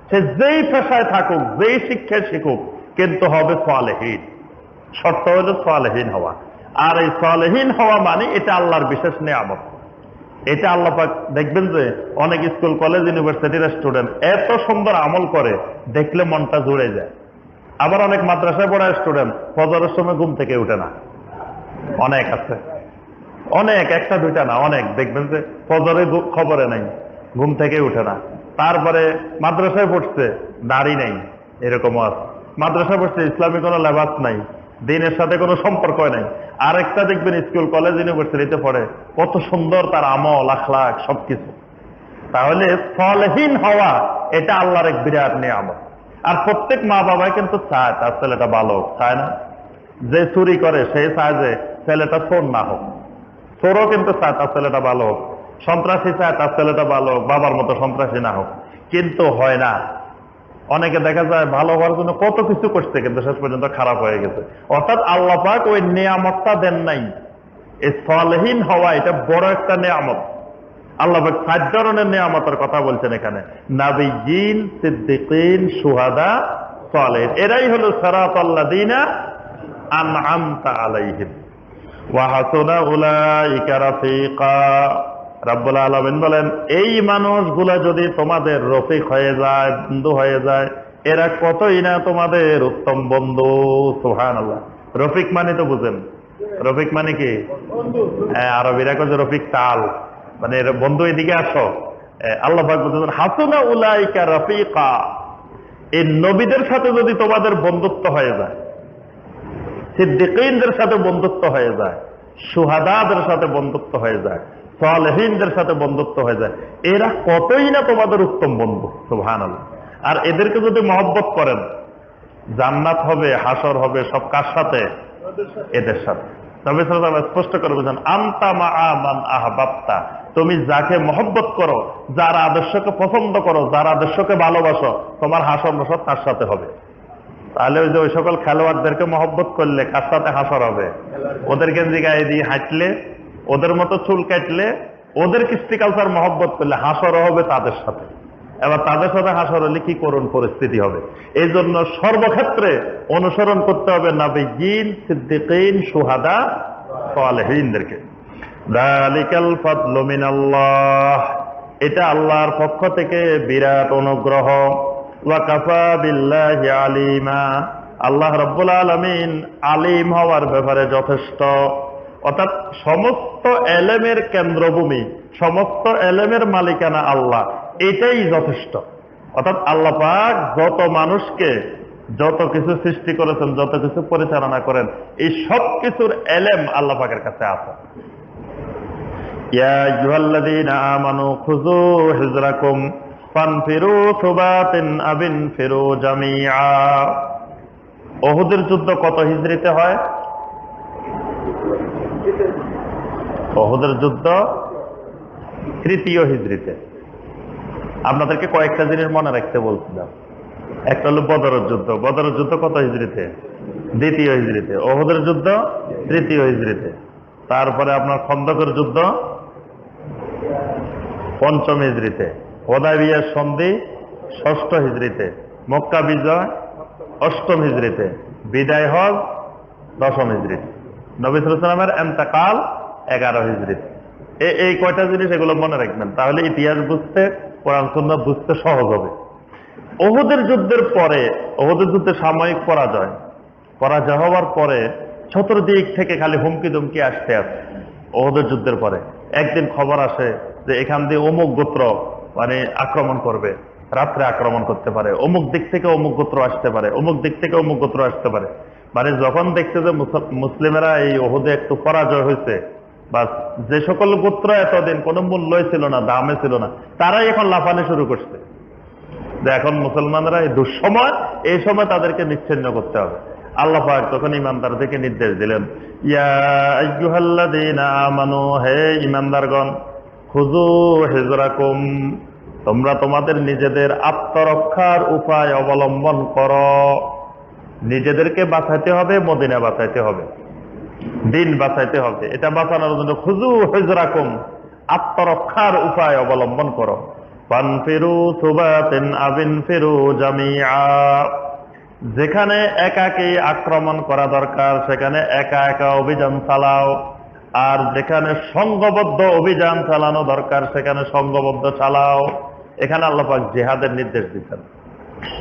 সে যেই পেশায় থাকুক, যেই শিক্ষায় শিখুক, কিন্তু হবে সালেহীন। শর্ত হলো সালেহীন হওয়া। আর এই সালেহীন হওয়া মানে এটা আল্লাহর বিশেষ নিয়ামত। এটা আল্লাহ পাক দেখবেন যে অনেক স্কুল কলেজ ইউনিভার্সিটির স্টুডেন্ট এত সুন্দর আমল করে, দেখলে মনটা জুড়ে যায়। আবার অনেক মাদ্রাসায় পড়া স্টুডেন্ট ফজরের সময় ঘুম থেকে উঠে না, অনেক আছে, অনেক, একটা দুইটা না, অনেক দেখবেন যে ফজরে খবরে নাই, ঘুম থেকে উঠে না। তারপরে মাদ্রাসায় পড়ছে, দাড়ি নাই, এরকমও আছে। মাদ্রাসায় পড়ছে, ইসলামী কোনো লেবাস নাই, দিনের সাথে কোনো সম্পর্ক নাই। আরেকটা দেখবেন স্কুল কলেজ ইউনিভার্সিটিতে পড়ে, কত সুন্দর তার আমল আখলাক সবকিছু। তাহলে সালেহীন হওয়া এটা আল্লাহর এক বিরাট নিয়ামত। আর প্রত্যেক মা বাবাই কিন্তু চায় তার ছেলেটা ভালো হোক, চায় না? যে চুরি করে সে চায় যে ছেলেটা চোর না হোক, চোরও কিন্তু চায় তার ছেলেটা ভালো হোক, সন্ত্রাসী চায় তার ছেলেটা ভালো হোক, বাবার মতো সন্ত্রাসী না হোক। কিন্তু হয় না। অনেকে দেখা যায় ভালো হওয়ার জন্য কত কিছু করছে, কিন্তু শেষ পর্যন্ত খারাপ হয়ে গেছে। অর্থাৎ আল্লাহ পাক ওই নিয়ামতটা দেন নাই। এই সালেহীন হওয়া এটা বড় একটা নিয়ামত। আল্লাহ পাক 4 ধরনের নিয়ামতের কথা বলছেন এখানে, নাবিয়্যিন, সিদ্দিকিন, শুহাদা, সালেহীন। এরাই হলো সিরাতাল্লাযীনা আনআমতা আলাইহিম ওয়া হাসুনা উলাইকা রাফিকা। রাব্বুল আলামিন বলেন, এই মানুষগুলা যদি তোমাদের রফিক হয়ে যায়, বন্ধু হয়ে যায়, এরা কতই না তোমাদের উত্তম বন্ধু। সুবহানাল্লাহ। রফিক মানে তো বুঝেন, রফিক মানে কি? আরবিরা কয় রফিক তাল, মানে বন্ধু এদিকে আসো। আল্লাহ পাক বলেন হাসুনা উলাইকা রাফিকা। এই নবীদের সাথে যদি তোমাদের বন্ধুত্ব হয়ে যায়, সিদ্দিকীনদের সাথে বন্ধুত্ব হয়ে যায়, শুহাদাদের সাথে বন্ধুত্ব হয়ে যায়, সালেহীনদের সাথে বন্ধুত্ব হয়ে যায়, এরা কতই না তোমাদের উত্তম বন্ধু। সুবহানাল্লাহ। আর এদেরকে যদি মহব্বত করেন, জান্নাত হবে, হাসর হবে, সব কার সাথে? এদের সাথে। নবী সাল্লাল্লাহু আলাইহি ওয়াসাল্লাম স্পষ্ট করে বলেন, আনতা মাআ মান আহবাবতা, তুমি যাকে মহব্বত করো, যার আদর্শকে পছন্দ করো, যার আদর্শকে ভালোবাসো, তোমার হাসর নসর তার সাথে হবে। তাহলে ওই যে ওই সকল খেলোয়াড়দেরকে মহব্বত করলে কার সাথে হাসর হবে? ওদের গেঞ্জি গায়ে দিয়ে হাঁটলে, ওদের মতো চুল কাটলে, ওদের কৃষ্টি কালচার মহব্বত করলে হাসর হবে তাদের সাথে, এবার তাদের সাথে হাসর হলে কি করুণ পরিস্থিতি হবে। এই জন্য সর্বক্ষেত্রে অনুসরণ করতে হবে নবিয়্যিন, সিদ্দিকিন, শুহাদা, সালেহিনদেরকে। যালিকাল ফাদলু মিনাল্লাহ, এটা আল্লাহর পক্ষ থেকে বিরাট অনুগ্রহ। ওয়া কাফা বিল্লাহি আলিমা, আল্লাহ রাব্বুল আলামিন আলিম হওয়ার ব্যাপারে যথেষ্ট। অর্থাৎ সমস্ত এলেমের কেন্দ্রভূমি, সমস্ত এলেমের মালিকানা আল্লাহ, এটাই যথেষ্ট। অর্থাৎ আল্লাহ পাক যত মানুষকে যত কিছু সৃষ্টি করেছেন, যত কিছু পরিচালনা করেন, এই সব কিছুর এলেম আল্লাহ পাকের কাছে আছে। ইয়া আইয়ুহাল্লাযীনা আমানু খুযু হিজরাকুম ফানফিরু সুবাতিন আবিনফিরু জামিআ। উহুদের যুদ্ধ কত হিজরিতে হয়? উহুদের যুদ্ধ তৃতীয় হিজরিতে। আপনাদেরকে কয়েকটা জিনিস মনে রাখতে বলছিলাম। একটা হলো বদরের যুদ্ধ। বদরের যুদ্ধ কত হিজরিতে? দ্বিতীয় হিজরিতে। উহুদের যুদ্ধ তৃতীয় হিজরিতে। তারপরে আপনার খন্দকের যুদ্ধ পঞ্চম হিজরিতে। হুদায়বিয়ার সন্ধি ষষ্ঠ হিজরিতে। মক্কা বিজয় অষ্টম হিজরিতে। বিদায় হজ দশম হিজরিতে। নবী সাল্লাল্লাহু আলাইহি ওয়াসাল্লামের ইন্তেকাল 11 হিজরিতে। এই কয়টা জিনিস এগুলো মনে রাখবেন, তাহলে ইতিহাস বুঝতে, কোরআন সুন্নাহ বুঝতে সহজ হবে। উহুদের যুদ্ধের পরে, উহুদের যুদ্ধে সাময়িক পরাজয় হওয়ার পরে চতুর্দিক থেকে খালি হুমকি দুমকি আসতে আছে। উহুদের যুদ্ধের পরে একদিন খবর আসে যে এখান দিয়ে অমুক গোত্র মানে আক্রমণ করবে, রাত্রে আক্রমণ করতে পারে, অমুক দিক থেকে অমুক গোত্র আসতে পারে, অমুক দিক থেকে অমুক গোত্র আসতে পারে। মানে যখন দেখছে যে মুসলিমেরা এই উহুদে একটু পরাজয় হয়েছে, বা যে সকল গোত্র এতদিন কোনো মূল্যই ছিল না, দামে ছিল না, তারাই এখন লাফানি শুরু করছে যে এখন মুসলমানরা এই দুঃসময়, এই সময় তাদেরকে নিচ্ছিন্ন করতে হবে। আল্লাহ পাক তখন ইমানদারদেরকে নির্দেশ দিলেন, ইয়া আইয়ুহাল্লাযীনা আমানু, হে ইমানদারগণ, খুযু হিজরাকুম, তোমরা তোমাদের নিজেদের আত্মরক্ষার উপায় অবলম্বন করো। নিজেদেরকে বাঁচাইতে হবে, মদিনা বাঁচাইতে হবে, দিন বাঁচাইতে হবে। এটা বাঁচানোর জন্য খুযু হিজরাকুম, আত্মরক্ষার উপায় অবলম্বন করো। ফানফিরু সুবাতিন আবিনফিরু জামিআ, যেখানে একাকী আক্রমণ করা দরকার সেখানে একা একা অভিযান চালাও, আর যেখানে সংঘবদ্ধ অভিযান চালানো দরকার সেখানে সংঘবদ্ধ চালাও। এখানে আল্লাহ পাক জিহাদের নির্দেশ দিচ্ছেন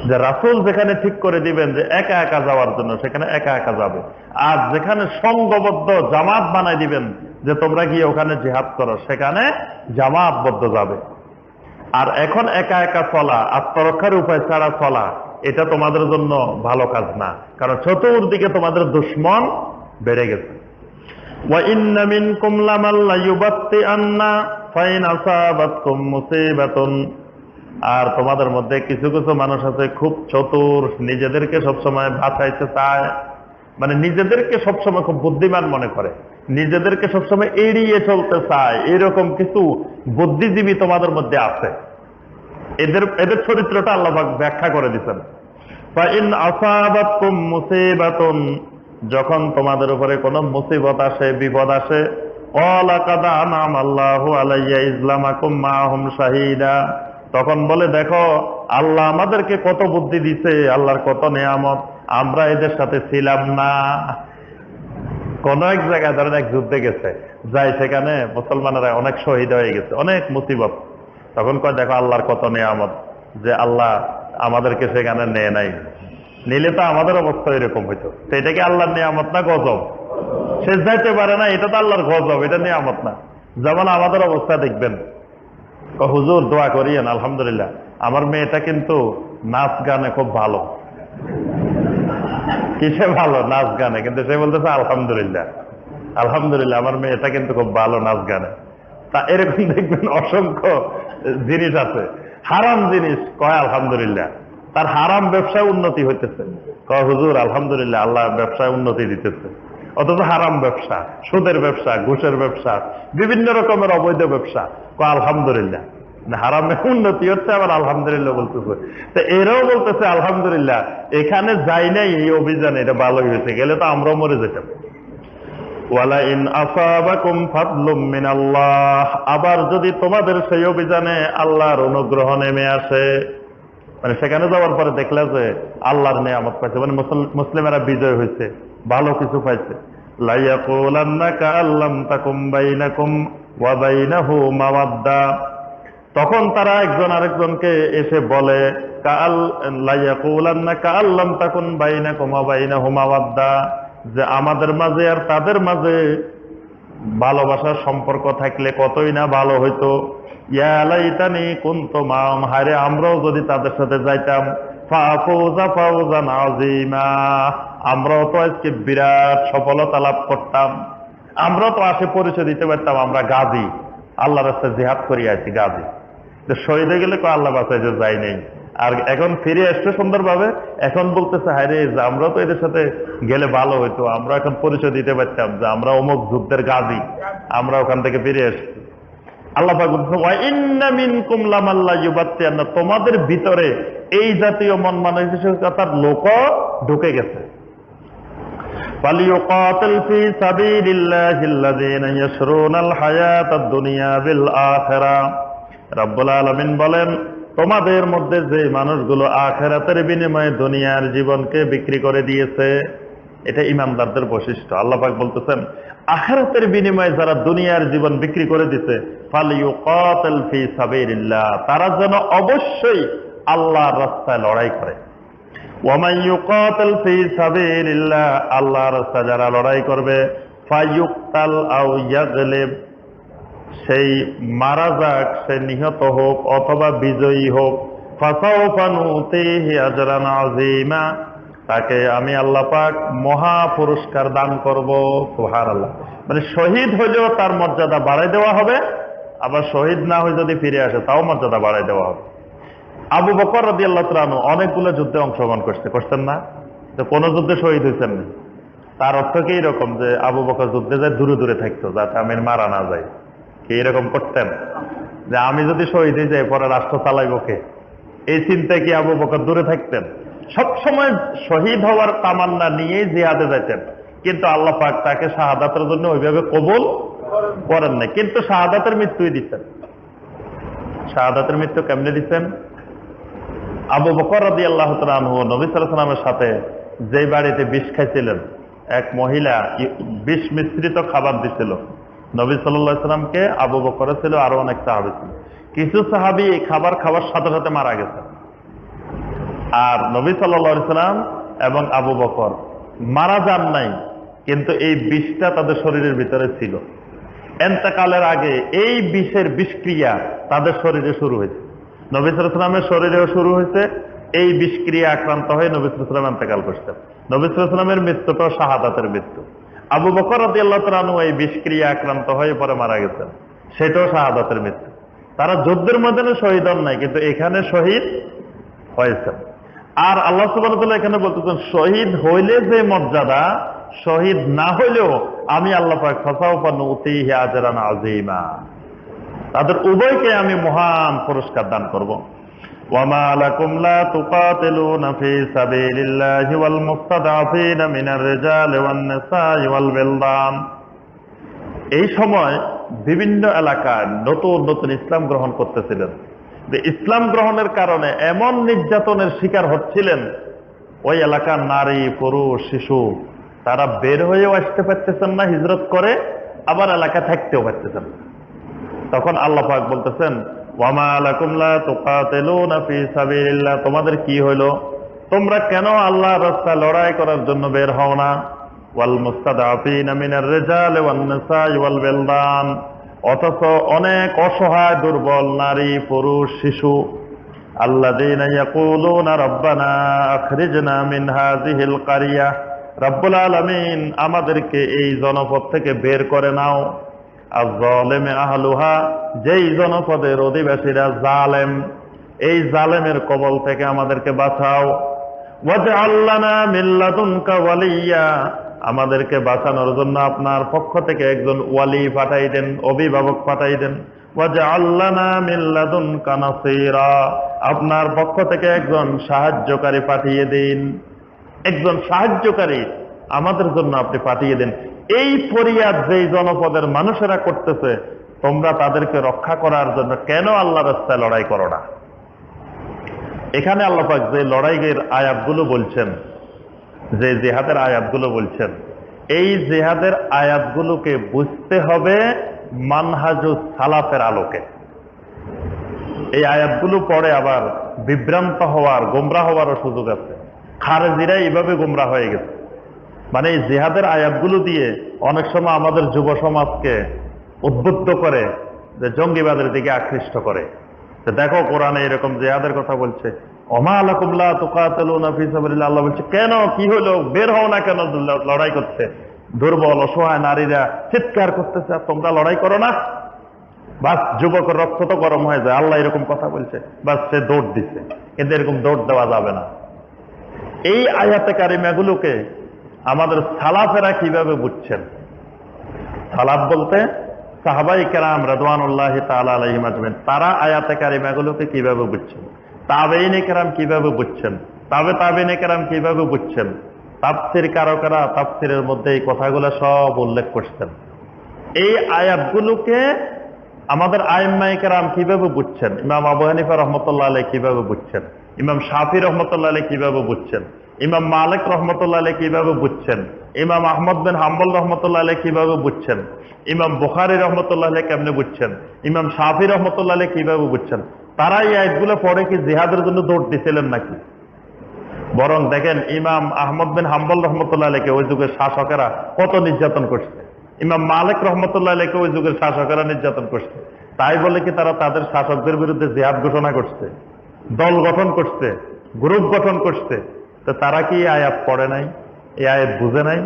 যে রাসূল যেখানে ঠিক করে দিবেন যে একা একা যাওয়ার জন্য, সেখানে একা একা যাবে। আর যেখানে সংঘবদ্ধ জামাত বানাই দিবেন যে তোমরা গিয়ে ওখানে জিহাদ করো, সেখানে জামাতবদ্ধ যাবে। আর এখন একা একা চলা, আত্মরক্ষার উপায় ছাড়া চলা, এটা তোমাদের জন্য ভালো কাজ না, কারণ চতুর্দিকে তোমাদের দুশমন বেড়ে গেছে। ওয়া ইন্না মিনকুম লামান লায়ুবাত্তিআন্না ফাইন আসাবাতকুম মুসিবাতুন, আর তোমাদের মধ্যে কিছু কিছু মানুষ আছে খুব চতুর, নিজেদেরকে সবসময় বাঁচাইতে চায়, মানে নিজেদেরকে সবসময় খুব বুদ্ধিমান মনে করে, নিজেদেরকে সবসময় এড়িয়ে চলতে চায়। এরকম কিছু বুদ্ধিজীবী তোমাদের মধ্যে আছে। এদের চরিত্রটা আল্লাহ পাক ব্যাখ্যা করে দিচ্ছেন। ফাইন আসাবাতকুম মুসিবাতুন, যখন তোমাদের উপরে কোনো মুসিবত আসে, বিপদ আসে, ওয়ালাকাদ আনআমাল্লাহু আলাইয়া ইসলামাকুম মাহুম শাহিদা, তখন বলে দেখো আল্লাহ আমাদেরকে কত বুদ্ধি দিছে, আল্লাহর কত নিয়ামত, আমরা এদের সাথে ছিলাম না। কোন এক জায়গায় ধরেন এক যুদ্ধে গেছে, যাই সেখানে মুসলমানেরা অনেক শহীদ হয়ে গেছে, অনেক মুসিবত, তখন কয় দেখো আল্লাহর কত নিয়ামত যে আল্লাহ আমাদেরকে সেখানে নেয় নাই, নিলে তো আমাদের অবস্থা এরকম হইতো। তো এটা কি আল্লাহর নিয়ামত না গজব? সে যাইতে পারে না, এটা তো আল্লাহর গজব, এটা নিয়ামত না। যেমন আমাদের অবস্থা দেখবেন, হুজুর দোয়া করিয়েন, আলহামদুলিল্লাহ আমার মেয়েটা কিন্তু নাচ গানে খুব ভালো। কিসে ভালো? নাচ গানে। কিন্তু সে বলতেছে আলহামদুলিল্লাহ, আলহামদুলিল্লাহ আমার মেয়েটা কিন্তু খুব ভালো নাচ গানে। তা এরকম দেখবেন অসংখ্য জিনিস আছে, হারাম জিনিস, কয় আলহামদুলিল্লাহ, তার হারাম ব্যবসায় উন্নতি হইতেছে, কয় হুজুর আলহামদুলিল্লাহ আল্লাহ ব্যবসায় উন্নতি দিতেছে। অথচ হারাম ব্যবসা, সুদের ব্যবসা, ঘুষের ব্যবসা, বিভিন্ন রকমের অবৈধ ব্যবসা, কয় আলহামদুলিল্লাহ। হারামে উন্নতি হচ্ছে, আবার আলহামদুলিল্লাহ বলতেছে। তো এরাও বলতেছে আলহামদুলিল্লাহ, এখানে যাই নাই এই অভিযানে, এটা ভালোই হয়েছে, গেলে তো আমরাও মরে যেতাম। ওয়ালা ইন আসাবাকুম ফাদলুম মিনাল্লাহ, আবার যদি তোমাদের সেই অভিযানে আল্লাহর অনুগ্রহ নেমে আসে, মানে সেখানে যাওয়ার পরে দেখলে যে আল্লাহর নিয়ামত পাইছে, মানে মুসলিমেরা বিজয় হয়েছে, ভালো কিছু পাইছে, লাইয়াকুলান্না কাআল্লাম তাকুম বাইনাকুম ওয়া বাইনাহু মাওয়াদ্দা, তখন তারা একজন আরেকজনকে এসে বলে লাইয়াকুলান্না কাআল্লাম তাকুন বাইনাকুম ওয়া বাইনাহু মাওয়াদ্দা, যে আমাদের মাঝে আর তাদের মাঝে ভালোবাসার সম্পর্ক থাকলে কতই না ভালো হইতো। ইয়া লাইতানি কুনতু মাআহুম, হায়রে আমরাও যদি তাদের সাথে যাইতাম, ফাফুজা ফাওজান আযীমা, আমরাও তো আজকে বিরাট সফলতা লাভ করতাম, আমরাও তো আসে পরিচয় দিতে পারতাম আমরা গাজী, আল্লাহর রাস্তায় জিহাদ করি আছি গাজী। শহীদ হয়ে গেলে আল্লাহ বাঁচাই যে যাই নেই, আর এখন ফিরে আসছে সুন্দরভাবে, এখন বলতেছে হায় রে আমরা তো এদের সাথে গেলে ভালো হইতো, আমরা এখন পরিচয় দিতে পারতাম যে আমরা অমুক যুদ্ধের গাজী, আমরা ওখান থেকে ফিরে আসছি। আল্লাহ পাক বলছেন ওয়া ইন্না মিনকুম লামাল্লা ইউবাত্তিয়ান্না, তোমাদের ভিতরে এই জাতীয় মন মানসিকতার লোক ঢুকে গেছে। ফালিয়ুকাতিল ফি সাবিলিল্লাহিল্লাযীনা ইয়াশরুনাল হায়াতাদ দুনিয়া বিল আখিরাহ, রব্বুল আলামিন বলেন তোমাদের মধ্যে যে মানুষগুলো আখিরাতের বিনিময়ে দুনিয়ার জীবনকে বিক্রি করে দিয়েছে, এটা ঈমানদারদের বৈশিষ্ট্য। আল্লাহ পাক বলতেছেন আখিরাতের বিনিময়ে যারা দুনিয়ার জীবন বিক্রি করে দিয়েছে, ফালিয়ুকাতিল ফি সাবিলিল্লাহ, তারা যেন অবশ্যই আল্লাহর রাস্তায় লড়াই করে। ওয়া মান ইউকাতিল ফি সাবিলিল্লাহ, আল্লাহর রাস্তায় যারা লড়াই করবে, ফায়ুকতাল আও ইয়াগলিব, সেই মারা যাক, সে নিহত হোক অথবা বিজয়ী হোক, ফাসাউফা নুতিহি আজরান আযীমা, তাকে আমি আল্লাহ পাক মহা পুরস্কার দান করব। সুবহানাল্লাহ, মানে শহীদ হইলেও তার মর্যাদা বাড়াই দেওয়া হবে, আবার শহীদ না হয়ে যদি ফিরে আসে তাও মর্যাদা বাড়াই দেওয়া হবে। আবু বকর রাদিয়াল্লাহু তাআলা আনহু অনেকগুলো যুদ্ধে অংশগ্রহণ করছেন না, তো কোন যুদ্ধে শহীদ হয়েছেন না। তার অর্থ কি এরকম যে আবু বকর যুদ্ধে যায় দূরে দূরে থাকতো যাতে আমি মারা না যাই, কি এরকম করতেন যে আমি যদি শহীদ হয়ে যাই পরে রাষ্ট্র চালাইব কে, এই চিন্তায় কি আবু বকর দূরে থাকতেন? সবসময় শহীদ হওয়ার তামান্না নিয়েই জিহাদে যাইতেন, কিন্তু আল্লাহ পাক তাকে শাহাদাতের জন্য ওইভাবে কবুল করেন নাই, কিন্তু শাহাদাতের মৃত্যুই দিচ্ছেন। শাহাদাতের মৃত্যু কেমনে দিচ্ছেন? আবু বকর রাদিয়াল্লাহু তাআলা আনহু নবী সাল্লাল্লাহু আলাইহি ওয়াসাল্লামের সাথে যে বাড়িতে বিষ খাইছিলেন, এক মহিলা বিষ মিশ্রিত খাবার দিছিল নবী সাল্লাল্লাহু আলাইহি ওয়াসাল্লামকে, আবু বকর ছিল, আরো অনেক সাহাবী ছিল। কিছু সাহাবী এই খাবার খাওয়ার সাথে সাথে মারা গেছে, আর নবী সাল্লাল্লাহু আলাইহি ওয়াসাল্লাম এবং আবু বকর মারা যান নাই, কিন্তু এই বিষটা তাদের শরীরের ভিতরে ছিল। এন্তেকালের আগে এই বিষের বিষক্রিয়া তাদের শরীরে শুরু হয়েছে, নবী সাল্লাল্লাহু আলাইহি ওয়াসাল্লামের শরীরেও শুরু হয়েছে। এই বিষক্রিয়া আক্রান্ত হয়ে নবী সাল্লাল্লাহু আলাইহি ওয়াসাল্লাম এন্তেকাল করছেন। নবী সাল্লাল্লাহু আলাইহি ওয়াসাল্লামের মৃত্যুটাও শাহাদাতের মৃত্যু। আবু বকর রাদিয়াল্লাহু তাআলা আনহু এই বিষক্রিয়া আক্রান্ত হয়ে পরে মারা গেছেন, সেটাও শাহাদাতের মৃত্যু। তারা যুদ্ধের ময়দানে শহীদ হন নাই, কিন্তু এখানে শহীদ হয়েছেন। আর আল্লাহ সুবহানাহু ওয়া তাআলা এখানে বলতেছেন শহীদ হইলে যে মর্যাদা, শহীদ না হইলেও আমি আল্লাহ পাক ফাসাউফা নুতিহি আজরান আযীমা, তাদের উভয়কে আমি মহান পুরস্কার দান করব। ওয়ামা লাকুম লা তুকাতিলুনা ফি সাবিলিল্লাহি ওয়াল মুস্তাদআফিনা মিনার রিজালি ওয়ান নিসাই ওয়াল বিলদান, এই সময় বিভিন্ন এলাকায় নতুন নতুন ইসলাম গ্রহণ করতেছিলেন, যে ইসলাম গ্রহণের কারণে এমন নির্যাতনের শিকার হচ্ছিলেন, ওই এলাকার নারী পুরুষ শিশু তারা বের হয়েও আসতে পারতেছেন না হিজরত করে, আবার এলাকা থাকতেও পারতেছেন না। তখন আল্লাহ পাক বলতেছেন ওয়ামা লাকুম লা তুকাতিলুনা ফি সাবিলিল্লাহ, তোমাদের কি হইলো, তোমরা কেন আল্লাহর রাস্তায় লড়াই করার জন্য বের হও না? ওয়াল মুস্তাদআফিনা মিনার রিজালি ওয়ান নিসাই ওয়াল বিলদান, অথচ অনেক অসহায় দুর্বল নারী পুরুষ শিশু, আল্লাযীনা ইয়াকুলুনা রাব্বানা আখরিজনা মিন হাযিহিল কারিয়া, রব্বুল আলামিন আমাদেরকে এই জনপদ থেকে বের করে নাও, আয-যালিমু আহলুহা, যেই জনপদের অধিবাসীরা জালেম, এই জালেমের কবল থেকে আমাদেরকে বাঁচাও। ওয়াজআল লানা মিন লাদুনকা ওয়ালিয়্যা, আমাদেরকে বাঁচানোর জন্য আপনার পক্ষ থেকে একজন ওয়ালি পাঠাই দেন, অভিভাবক পাঠাই দেন। ওয়াজআল লানা মিন লাদুনকা নাসীরা, আপনার পক্ষ থেকে একজন সাহায্যকারী পাঠিয়ে দিন, একজন সাহায্যকারী আমাদের জন্য আপনি পাঠিয়ে দেন। এই ফরিয়াদ যেই জনপদের মানুষেরা করতেছে, তোমরা তাদেরকে রক্ষা করার জন্য কেন আল্লাহর রাস্তায় লড়াই করো না? এখানে আল্লাহ পাক যে লড়াইয়ের আয়াতগুলো বলছেন, যে জিহাদের আয়াতগুলো বলছেন, এই জিহাদের আয়াতগুলোকে বুঝতে হবে মানহাজুস সালাফের আলোকে। এই আয়াতগুলো পড়ে আবার বিভ্রান্ত হওয়ার, গোমরা হওয়ারও সুযোগ আছে। খারেজিরা এইভাবে গোমরা হয়ে গেছে। মানে এই জিহাদের আয়াতগুলো দিয়ে অনেক সময় আমাদের যুব সমাজকে উদ্বুদ্ধ করে, যে জঙ্গিবাদের দিকে আকৃষ্ট করে। দেখো কোরআনে এরকম জিহাদের কথা বলছে, ওমা লাকুম লা তুকাতিলুনা ফি সাবিলিল্লাহ, আল্লাহ বলছে কেন, কি হলো, বের হও না কেন লড়াই করতে? দুর্বল অসহায় নারীরা চিৎকার করতেছে, আর তোমরা লড়াই করো না? বাস যুবকের রক্ত তো গরম হয়ে যায়, আল্লাহ এরকম কথা বলছে, বাস সে দৌড় দিচ্ছে। কিন্তু এরকম দৌড় দেওয়া যাবে না। এই আয়াতে কারিমাগুলোকে আমাদের সালাফেরা কিভাবে বুঝছেন? সালাফ বলতে সাহাবাই কেরাম রাদওয়ানুল্লাহি তাআলা আলাইহিম আজমাইন, তারা আয়াতে কারিমাগুলোকে কিভাবে বুঝছেন? তাবেঈনে কেরাম কিভাবে বুঝছেন? তাবেঈনে কেরাম কিভাবে বুঝছেন? তাফসীর কারকেরা তাফসীরের মধ্যে এই কথাগুলো সব উল্লেখ করছেন। এই আয়াতগুলোকে আমাদের আইম্মায়ে কেরাম কিভাবে বুঝছেন? ইমাম আবু হানিফা রাহমাতুল্লাহ আলাইহি কিভাবে বুঝছেন? ইমাম শাফি রাহমাতুল্লাহ আলাইহি কিভাবে বুঝছেন? ইমাম মালিক রাহমাতুল্লাহ আলাইহি কিভাবে বুঝছেন? ইমাম আহমদ বিন হাম্বল রাহমাতুল্লাহ আলাইহি কিভাবে বুঝছেন? ইমাম বুখারী রাহমাতুল্লাহ আলাইহি কেমনে বুঝছেন? ইমাম শাফি রাহমাতুল্লাহ আলাইহি কিভাবে বুঝছেন? তারা এই আয়াতগুলো পড়ে কি জিহাদের জন্য দৌড় দিছিলেন নাকি? বরং দেখেন ইমাম আহমদ বিন হাম্বল রহমতুল্লাহ আলাইহি ওই যুগের শাসকেরা কত নির্যাতন করছে। ইমাম মালিক রহমতুল্লাহ আলাইহি ওই যুগের শাসকেরা নির্যাতন করছে। তাই বলে কি তারা তাদের শাসকদের বিরুদ্ধে জিহাদ ঘোষণা করছে, দল গঠন করছে, গ্রুপ গঠন করছে? তো তারা কি এই আয়াত পড়ে নাই? এই আয়াত বুঝে নাই?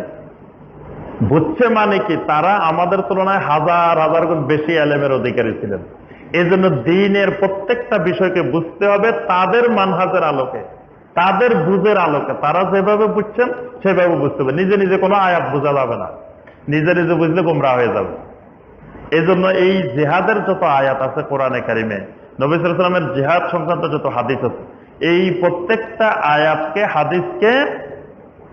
বুঝছে মানে কি, তারা আমাদের তুলনায় হাজার হাজার গুণ বেশি এলেমের অধিকারী ছিলেন। এই জন্য দ্বীনের প্রত্যেকটা বিষয়কে বুঝতে হবে তাদের মানহাজের আলোকে, তাদের বুঝের আলোকে। তারা যেভাবে বুঝছেন সেভাবে বুঝতে হবে। নিজে নিজে কোনো আয়াত বোঝা যাবে না, নিজে নিজে বুঝলে গোমরাহ হয়ে যাবে। এই জন্য এই জিহাদের যত আয়াত আছে কোরআনে কারিমে, নবী সাল্লাল্লাহু আলাইহি ওয়াসাল্লামের জিহাদ সংক্রান্ত যত হাদিস আছে, এই প্রত্যেকটা আয়াতকে, হাদিসকে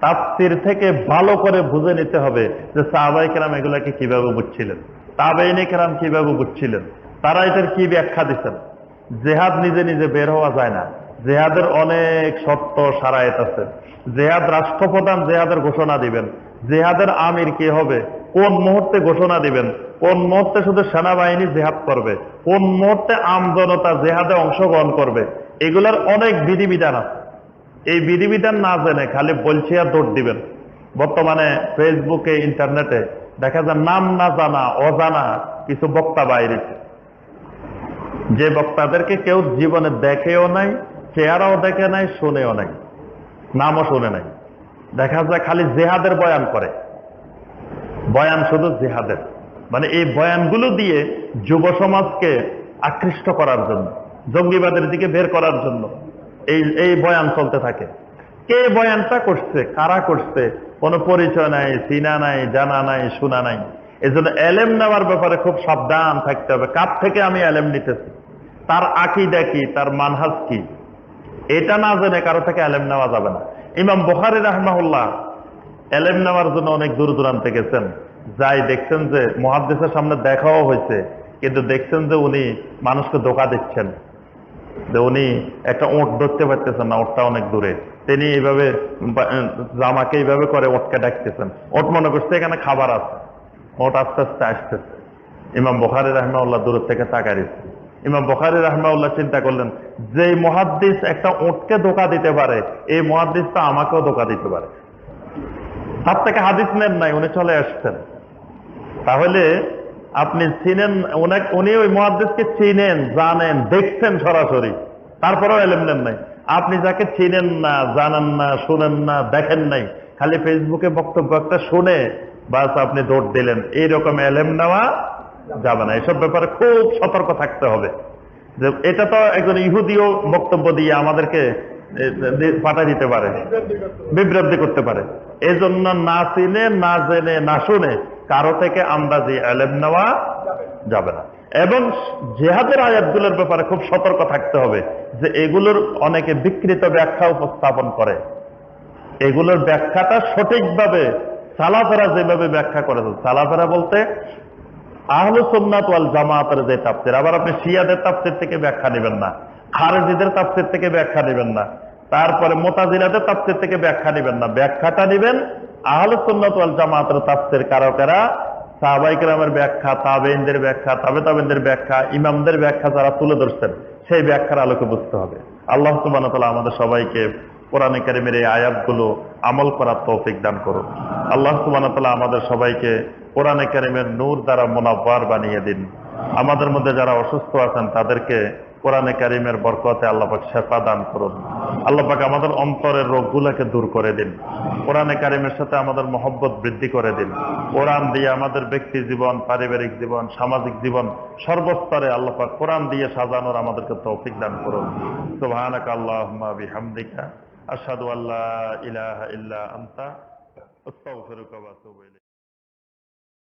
তাফসীর থেকে ভালো করে বুঝে নিতে হবে যে সাহাবায়ে কেরাম এগুলাকে কিভাবে বুঝছিলেন, তাবেঈনে কেরাম কিভাবে বুঝছিলেন, তারা এটার কি ব্যাখ্যা দিচ্ছেন। জিহাদ নিজে নিজে বের হওয়া যায় না। জিহাদের অনেক শর্ত শারায়েত আছে। জিহাদ রাষ্ট্রপ্রধান জিহাদের ঘোষণা দিবেন, জিহাদের আমির কে হবে, কোন মুহূর্তে ঘোষণা দিবেন, কোন মুহূর্তে শুধু সেনাবাহিনী জিহাদ করবে, কোন মুহূর্তে আমজনতা জিহাদে অংশগ্রহণ করবে, এগুলার অনেক বিধিবিধান আছে। এই বিধিবিধান না জেনে খালি বলছি আর দৌড় দিবেন। বর্তমানে ফেসবুকে, ইন্টারনেটে দেখা যায় নাম না জানা, অজানা কিছু বক্তা বাইরেছে, যে বক্তাদেরকে কেউ জীবনে দেখেও নাই, চেহারাও দেখে নাই, শুনেও নাই, নামও শুনে নাই। দেখা যায় খালি জিহাদের বয়ান করে, বয়ান শুধু জিহাদের। মানে এই বয়ানগুলো দিয়ে যুব সমাজকে আকৃষ্ট করার জন্য, জঙ্গিবাদের দিকে বের করার জন্য এই বয়ান চলতে থাকে। কে বয়ানটা করছে, কারা করছে, কোনো পরিচয় নাই, চিনা নাই, জানা নাই, শোনা নাই। এই জন্য এলেম নেওয়ার ব্যাপারে খুব সাবধান থাকতে হবে। কার থেকে আমি এলেম নিতেছি, তার আকীদা কি, তার মানহাজ কি, এটা না জেনে কারো থেকে এলেম নেওয়া যাবে না। ইমাম বুখারী রাহিমাহুল্লাহ এলেম নেওয়ার জন্য অনেক দূর দূরান্তে গেছেন। যাই দেখছেন যে মুহাদ্দিসের সামনে দেখাও হয়েছে, কিন্তু দেখছেন যে উনি মানুষকে ধোঁকা দিচ্ছেন, যে উনি একটা ওঁট ধরতে পারতেছেন না, ওঁটটা অনেক দূরে। তিনি এইভাবে জামাকে এইভাবে করে ওঁটকে ডাকতেছেন। ওঁট মনে করছে এখানে খাবার আছে, ওঁট আস্তে আস্তে আসতেছে। ইমাম বুখারী রাহিমাহুল্লাহ দূর থেকে তাকায় দিচ্ছে। ইমাম বুখারী রাহিমাহুল্লাহ চিন্তা করলেন, যে মুহাদ্দিস একটা ওঁটকে ধোঁকা দিতে পারে, এই মুহাদ্দিস তো আমাকেও ধোঁকা দিতে পারে। তার থেকে হাদিস নেন নাই, উনি চলে আসছেন। তাহলে আপনি চিনেন, উনি ওই মুহাদ্দিসকে চিনেন, জানেন, দেখছেন সরাসরি, তারপরেও এলেম নেন নাই। আপনি যাকে চিনেন না, জানেন না, শুনেন না, দেখেন নাই, খালি ফেসবুকে বক্তব্য একটা শুনে বাস আপনি দৌড় দিলেন, এইরকম এলেম নেওয়া যাবে না। এসব ব্যাপারে খুব সতর্ক থাকতে হবে। যে এটা তো একজন ইহুদিও বক্তব্য দিয়ে আমাদেরকে পাঠা দিতে পারে, বিভ্রান্তি করতে পারে। এই জন্য না চিনে, না জেনে, না শুনে কারো থেকে আন্দাজি এলেম নেওয়া যাবে না। এবং জিহাদের আয়াতগুলোর ব্যাপারে খুব সতর্ক থাকতে হবে যে এগুলোর অনেকে বিকৃত ব্যাখ্যা উপস্থাপন করে। এগুলোর ব্যাখ্যাটা সঠিকভাবে সালাফেরা যেভাবে ব্যাখ্যা করেছেন, সালাফেরা বলতে আহলুস সুন্নাত ওয়াল জামাতের যে তাফসীর, আবার আপনি শিয়াদের তাফসীর থেকে ব্যাখ্যা নেবেন না, খারেজিদের তাফসীর থেকে ব্যাখ্যা নেবেন না, তারপরে মুতাজিলাদের তাফসীর থেকে ব্যাখ্যা নেবেন না, ব্যাখ্যাটা নেবেন আহলুস সুন্নাত ওয়াল জামাতের তাফসীর কারকেরা, সাহাবায়ে কেরামের ব্যাখ্যা, তাবেঈনদের ব্যাখ্যা, তাবেঈনদের ব্যাখ্যা, ইমামদের ব্যাখ্যা যারা তুলে ধরছেন সেই ব্যাখ্যার আলোকে বুঝতে হবে। আল্লাহ সুবহানাহু ওয়া তাআলা আমাদের সবাইকে কোরআনে কারীমের এই আয়াতগুলো আমল করার তৌফিক দান করুন। আল্লাহ সুবহানাহু ওয়া তাআলা আমাদের সবাইকে কোরআনে কারীমের নূর দ্বারা মুনাব্বার বানিয়ে দিন। আমাদের মধ্যে যারা অসুস্থ আছেন তাদেরকে কোরআনে কারীমের বরকতে আল্লাহ পাক শিফা দান করুন। আল্লাহ পাক আমাদের অন্তরের রোগগুলোকে দূর করে দিন। কোরআনে কারীমের সাথে আমাদের মহব্বত বৃদ্ধি করে দিন। কোরআন দিয়ে আমাদের ব্যক্তি জীবন, পারিবারিক জীবন, সামাজিক জীবন সর্বস্তরে আল্লাহ পাক কোরআন দিয়ে সাজানোর আমাদেরকে তৌফিক দান করুন। সুবহানাকা আল্লাহুম্মা বিহামদিকা আশহাদু আল্লা ইলাহা ইল্লা আনতা আস্তাগফিরুকা ওয়া আতুবু ইলাইক।